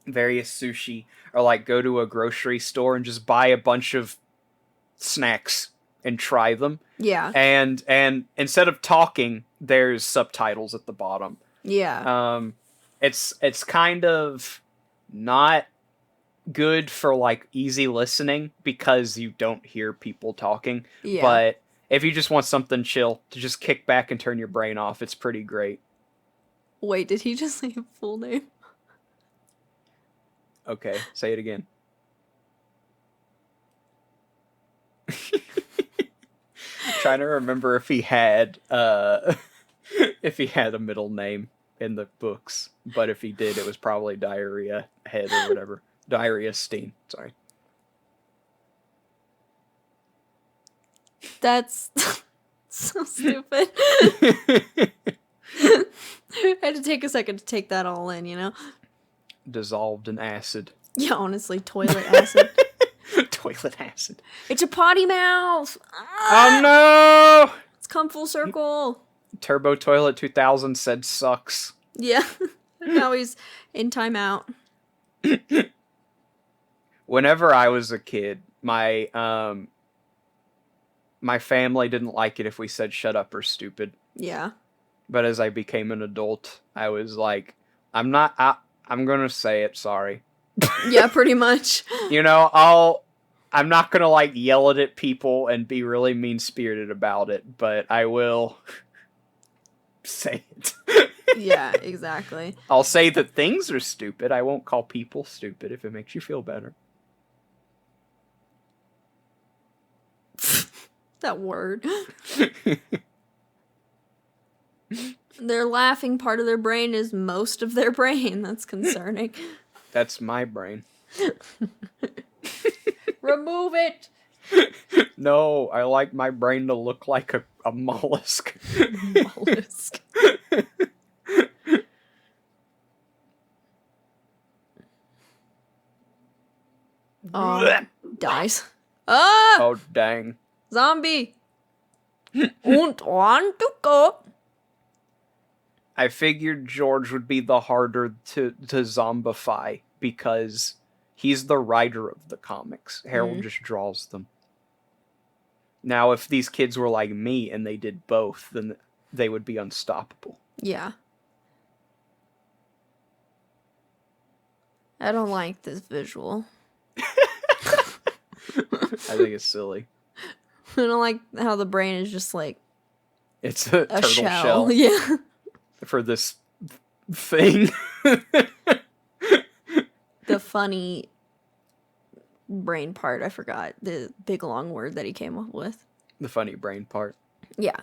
various sushi, or like go to a grocery store and just buy a bunch of snacks and try them. Yeah. And instead of talking, there's subtitles at the bottom. Yeah. It's kind of not good for like easy listening because you don't hear people talking. Yeah. But if you just want something chill to just kick back and turn your brain off, it's pretty great. Wait, did he just say a full name? Okay, say it again. Trying to remember if he had a middle name in the books, but if he did, it was probably Diarrhea Head or whatever. Diarrhea Steen. Sorry. That's so stupid. I had to take a second to take that all in, you know? Dissolved in acid. Yeah, honestly, toilet acid. Toilet acid. It's a potty mouth! Oh no! It's come full circle. Turbo Toilet 2000 said sucks. Yeah. Now he's in timeout. Whenever I was a kid, my family didn't like it if we said shut up or stupid. Yeah. But as I became an adult, I was like, I'm gonna say it, sorry. Yeah, pretty much. You know, I'm not gonna like yell at people and be really mean-spirited about it, but I will say it. Yeah, exactly. I'll say that things are stupid. I won't call people stupid if it makes you feel better. That word. Their laughing part of their brain is most of their brain. That's concerning. That's my brain. Remove it! No, I like my brain to look like a mollusk. Mollusk. Dies. Ah! Oh, dang. Zombie! Und want to go. I figured George would be the harder to zombify because he's the writer of the comics. Harold just draws them. Now, if these kids were like me and they did both, then they would be unstoppable. Yeah. I don't like this visual. I think it's silly. I don't like how the brain is just like It's a turtle shell. Yeah. For this thing. The funny brain part, I forgot. The big long word that he came up with. The funny brain part. Yeah.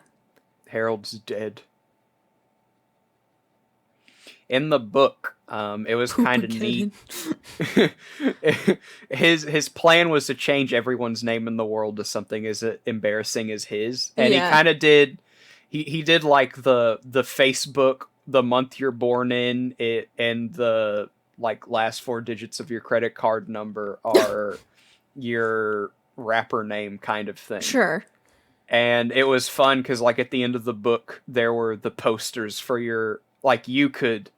Harold's dead. In the book, it was kind of neat. His plan was to change everyone's name in the world to something as embarrassing as his, and Yeah. he kind of did. He did like the Facebook, the month you're born in, it, and the like last 4 digits of your credit card number are your rapper name kind of thing. Sure. And it was fun because like at the end of the book there were the posters for your, like you could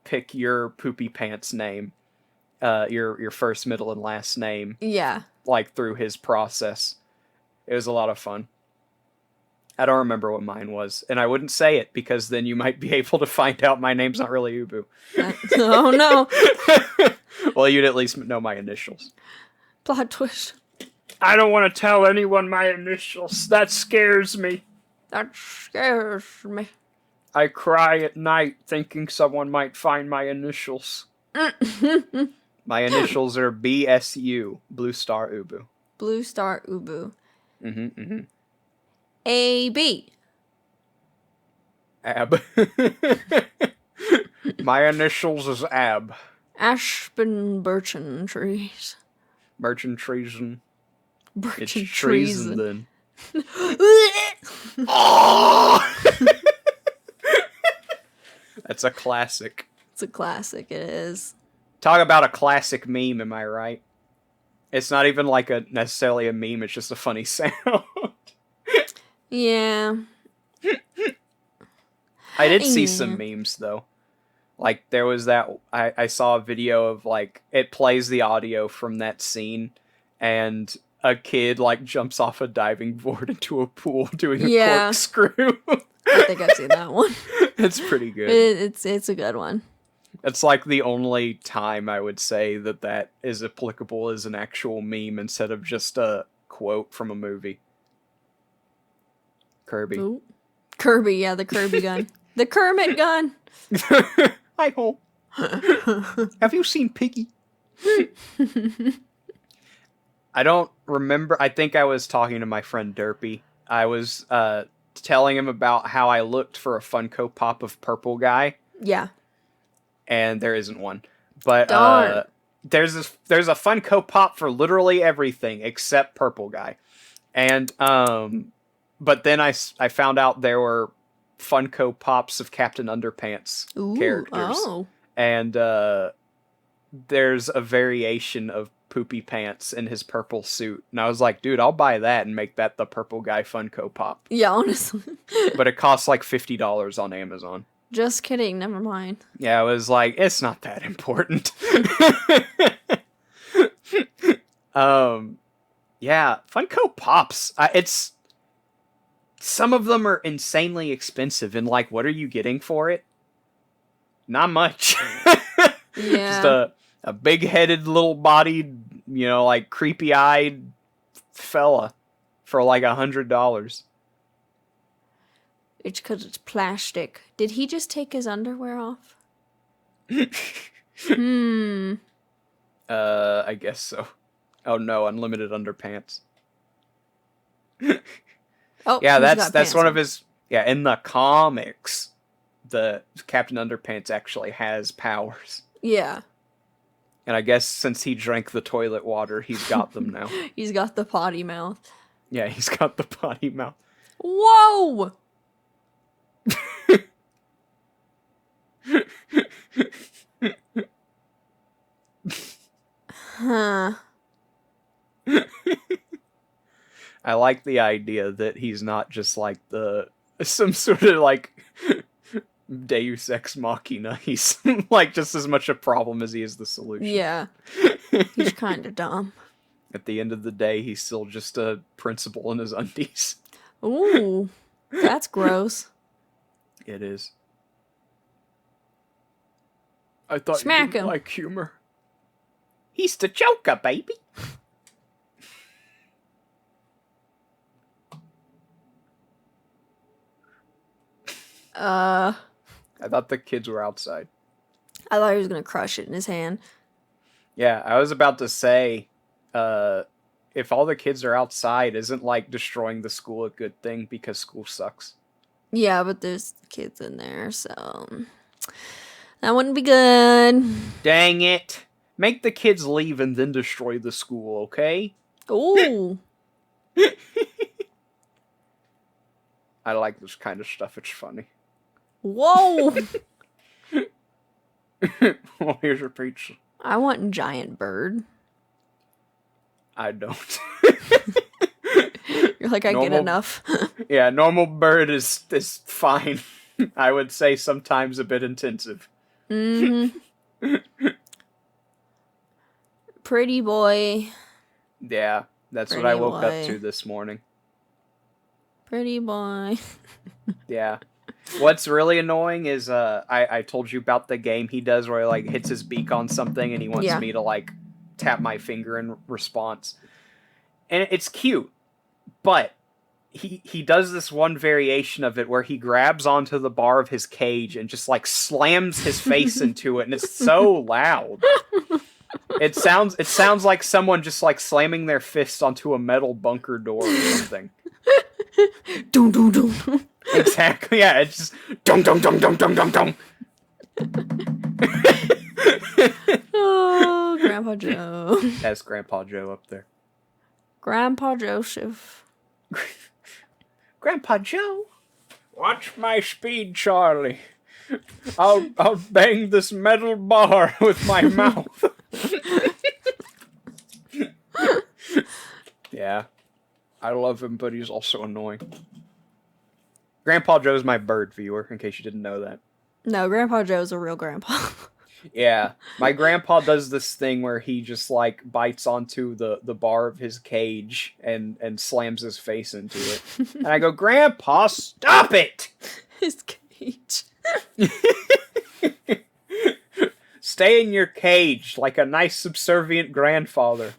pick your poopy pants name, your first, middle, and last name. Yeah. Like through his process. It was a lot of fun. I don't remember what mine was, and I wouldn't say it because then you might be able to find out my name's not really Ubu. Oh no. Well, you'd at least know my initials. Plot twist. I don't want to tell anyone my initials. That scares me. That scares me. I cry at night thinking someone might find my initials. My initials are BSU, Blue Star Ubu. Blue Star Ubu. Mm-hmm. AB. Ab. My initials is Ab. Aspen birchen trees. Merchant treason. Birchen It's trees. treason then. That's a classic. It's a classic, it is. Talk about a classic meme, am I right? It's not even like necessarily a meme, it's just a funny sound. Yeah. I did see some memes though. Like there was that I saw a video of like it plays the audio from that scene and a kid like jumps off a diving board into a pool doing a corkscrew. I think I've seen that one. It's pretty good. It's a good one. It's like the only time I would say that is applicable as an actual meme instead of just a quote from a movie. Kirby. Ooh. Kirby, yeah, the Kirby gun. The Kermit gun. Hi ho. Have you seen Piggy? I don't remember. I think I was talking to my friend Derpy. I was telling him about how I looked for a Funko Pop of Purple Guy. Yeah. And there isn't one. But Darn. there's a Funko Pop for literally everything except Purple Guy. And but then I found out there were Funko Pops of Captain Underpants characters. Oh. And there's a variation of Poopy Pants in his purple suit. And I was like, dude, I'll buy that and make that the Purple Guy Funko Pop. Yeah, honestly. But it costs like $50 on Amazon. Just kidding, never mind. Yeah, I was like, it's not that important. Yeah, Funko Pops. It's some of them are insanely expensive, and like, what are you getting for it? Not much. Yeah. Just a big-headed, little-bodied, like creepy-eyed fella for like $100. It's because it's plastic. Did he just take his underwear off? I guess so. Oh no, unlimited underpants. Oh, yeah, he's that's got one pants of his. Yeah, in the comics, the Captain Underpants actually has powers. Yeah. And I guess since he drank the toilet water, he's got them now. He's got the potty mouth. Yeah, he's got the potty mouth. Whoa! Huh. I like the idea that he's not just like some sort of like Deus Ex Machina. He's like just as much a problem as he is the solution. Yeah. He's kind of dumb. At the end of the day, he's still just a principal in his undies. Ooh. That's gross. It is. I thought Smack you didn't him. like humor. He's the Joker, baby. I thought the kids were outside. I thought he was gonna crush it in his hand. Yeah, I was about to say, if all the kids are outside, isn't like destroying the school a good thing because school sucks? Yeah, but there's kids in there, so that wouldn't be good. Dang it. Make the kids leave and then destroy the school, okay? Ooh. I like this kind of stuff. It's funny. Whoa. Well, here's your pizza. I want giant bird. I don't. You're like, I get enough. Yeah, normal bird is fine. I would say sometimes a bit intensive. Mm-hmm. Pretty boy. Yeah, that's what Pretty I woke boy. up to this morning. Pretty boy. Yeah. What's really annoying is I told you about the game he does where he like hits his beak on something and he wants me to like tap my finger in response. And it's cute. But he does this one variation of it where he grabs onto the bar of his cage and just like slams his face into it, and it's so loud. It sounds like someone just like slamming their fist onto a metal bunker door or something. Dum dum dum. Exactly, yeah, it's just dum dum dum dum dum dum dum. Oh, Grandpa Joe. That's Grandpa Joe up there. Grandpa Joseph. Grandpa Joe, watch my speed, Charlie. I'll bang this metal bar with my mouth. Yeah, I love him, but he's also annoying. Grandpa Joe's my bird viewer, in case you didn't know that. No, Grandpa Joe's a real grandpa. Yeah, my grandpa does this thing where he just like bites onto the bar of his cage and slams his face into it. And I go, Grandpa, stop it! His cage. Stay in your cage like a nice subservient grandfather.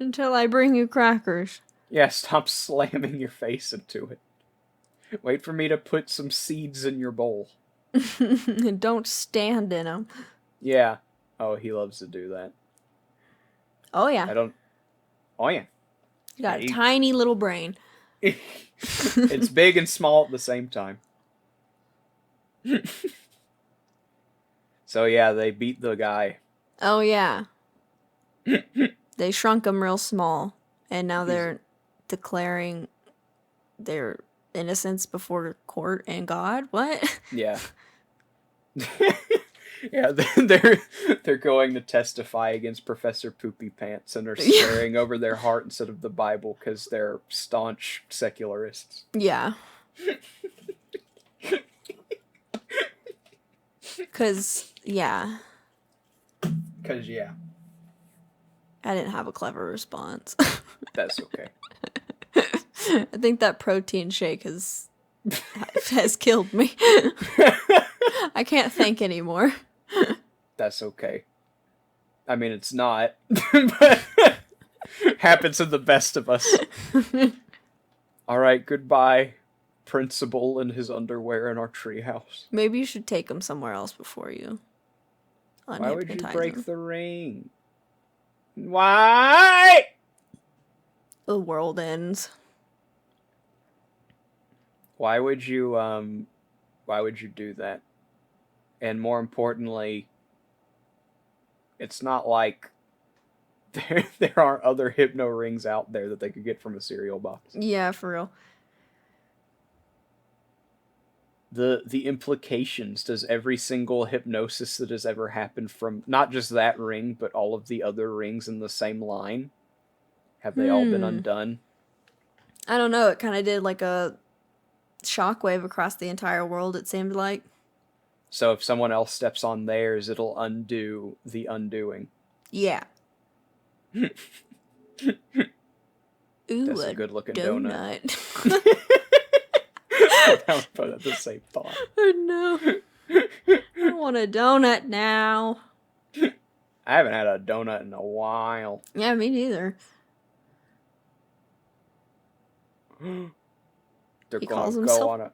Until I bring you crackers. Yeah, stop slamming your face into it. Wait for me to put some seeds in your bowl. And don't stand in them. Yeah. Oh, he loves to do that. Oh, yeah. I don't Oh yeah. You got a Yeah, tiny little brain. It's big and small at the same time. So yeah, they beat the guy. Oh, yeah. They shrunk him real small. And now they're declaring their innocence before court and God. What? Yeah. Yeah, they're going to testify against Professor Poopy Pants and are swearing over their heart instead of the Bible because they're staunch secularists. Yeah. Because, yeah. Because, yeah. I didn't have a clever response. That's okay. I think that protein shake has killed me. I can't think anymore. That's okay. I mean, it's not, but happens to the best of us. All right, goodbye, Principal in his underwear in our treehouse. Maybe you should take him somewhere else before you Why would you unhypnotize break him. the ring? Why? The world ends. Why would you do that? And more importantly, it's not like there aren't other hypno rings out there that they could get from a cereal box. Yeah, for real. The implications, does every single hypnosis that has ever happened from not just that ring, but all of the other rings in the same line, have they all been undone? I don't know. It kind of did like a shockwave across the entire world, it seemed like. So if someone else steps on theirs, it'll undo the undoing. Yeah. Ooh, That's a good looking donut. That was probably the same thought. Oh no. I want a donut now. I haven't had a donut in a while. Yeah, me neither. They're He gonna calls go himself on a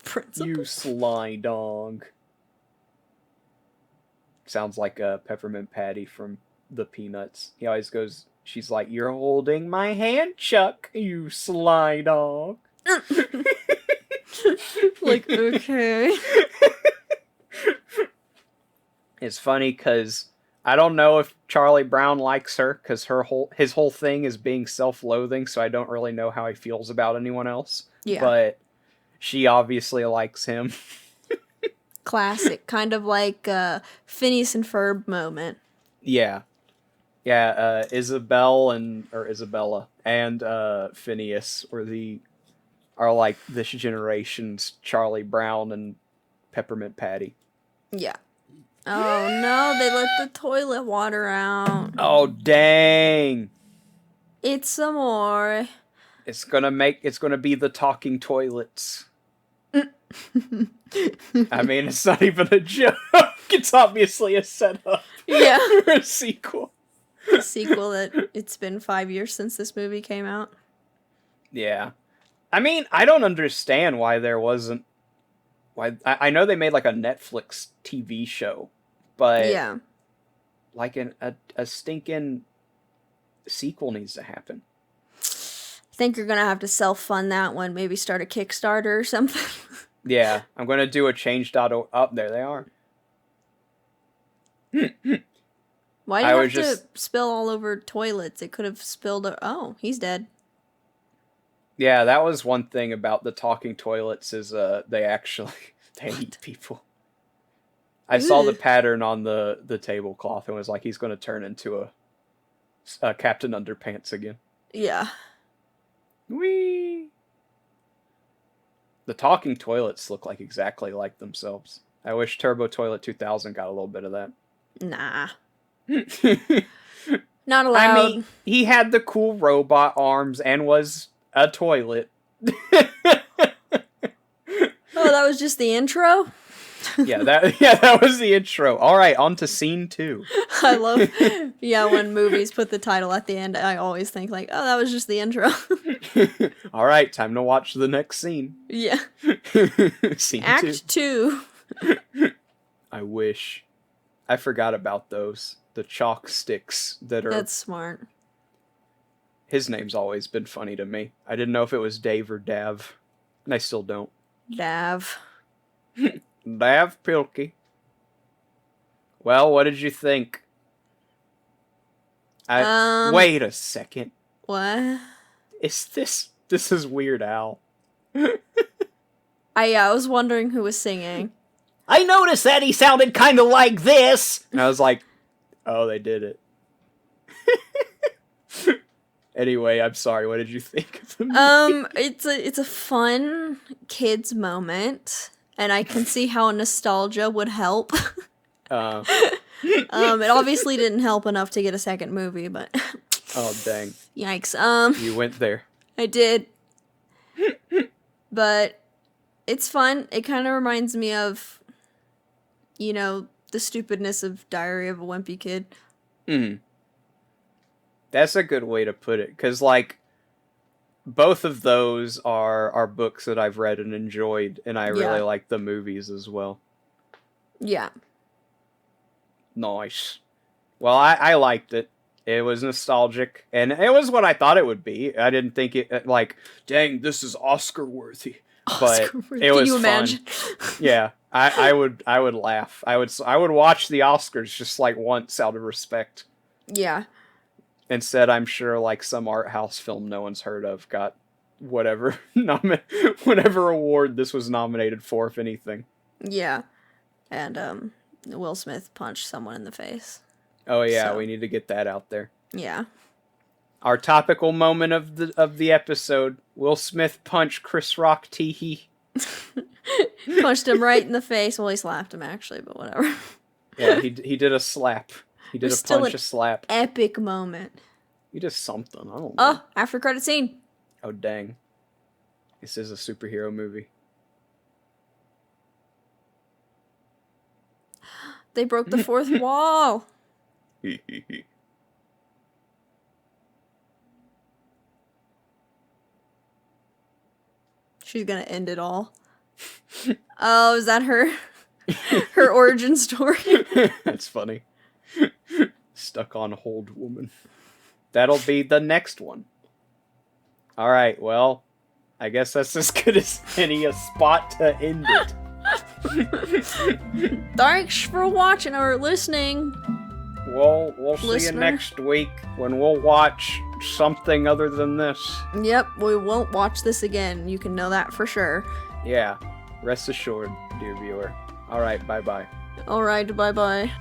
Principal. you sly dog. Sounds like a Peppermint Patty from the Peanuts. He always goes, she's like, "You're holding my hand, Chuck, you sly dog." Like, okay. It's funny because I don't know if Charlie Brown likes her because his whole thing is being self-loathing, so I don't really know how he feels about anyone else. Yeah. But she obviously likes him. Classic. Kind of like a Phineas and Ferb moment. Yeah. Yeah, Isabella and Phineas are like this generation's Charlie Brown and Peppermint Patty. Yeah. Oh no, they let the toilet water out. Oh dang. It's some more. It's gonna be the talking toilets. I mean, it's not even a joke. It's obviously a setup. Yeah. For a sequel. The sequel that it's been 5 years since this movie came out. Yeah. I mean, I don't understand why there wasn't... I know they made like a Netflix TV show, but... Yeah. Like a stinking sequel needs to happen. I think you're gonna have to self-fund that one. Maybe start a Kickstarter or something. Yeah, I'm gonna do a change.org. Up there they are. Why do you have to spill all over toilets? It could have spilled... Oh, he's dead. Yeah, that was one thing about the talking toilets is they eat people. I saw the pattern on the tablecloth and was like, he's going to turn into a Captain Underpants again. Yeah. Whee! The talking toilets look like exactly like themselves. I wish Turbo Toilet 2000 got a little bit of that. Nah. Not allowed. I mean, he had the cool robot arms and was a toilet. Oh, that was just the intro? Yeah, that was the intro. All right, on to scene 2. I love, when movies put the title at the end, I always think like, oh, that was just the intro. All right, time to watch the next scene. Yeah. Scene 2. Act 2. I wish. I forgot about those. The chalk sticks that are... That's smart. His name's always been funny to me. I didn't know if it was Dave or Dav. And I still don't. Dav. Dav Pilkey. Well, what did you think? Wait a second. What? This is Weird Al. I was wondering who was singing. I noticed that he sounded kind of like this. And I was like, oh, they did it. Anyway, I'm sorry. What did you think of the movie? It's a fun kids moment, and I can see how nostalgia would help. It obviously didn't help enough to get a second movie, but Oh, dang. yikes. You went there. I did. But it's fun. It kind of reminds me of, you know, the stupidness of Diary of a Wimpy Kid. Mm. That's a good way to put it, because, like, both of those are books that I've read and enjoyed, and I really like the movies as well. Yeah. Nice. Well, I liked it. It was nostalgic, and it was what I thought it would be. I didn't think it, like, dang, this is Oscar-worthy. But it was Can you fun. imagine? Yeah, I would laugh. I would watch the Oscars just, like, once out of respect. Yeah. Instead, I'm sure, like, some art house film no one's heard of got whatever whatever award this was nominated for, if anything. Yeah. And, Will Smith punched someone in the face. Oh yeah, So. we need to get that out there. Yeah. Our topical moment of the episode: Will Smith punch Chris Rock? Teehee. Punched him right in the face. Well, he slapped him, actually, but whatever. Yeah, he did a slap. He did It was a still punch, an a slap. Epic moment. He did something. I don't know. Oh, after credit scene. Oh dang! This is a superhero movie. They broke the fourth wall. She's gonna end it all. Oh, is that her? Her origin story? That's funny. Stuck on hold woman. That'll be the next one. Alright, well, I guess that's as good as any a spot to end it. Thanks for watching or listening. We'll see you Listener. next week when we'll watch something other than this. Yep, we won't watch this again. You can know that for sure. Yeah, rest assured, dear viewer. Alright, bye-bye. Alright, bye-bye.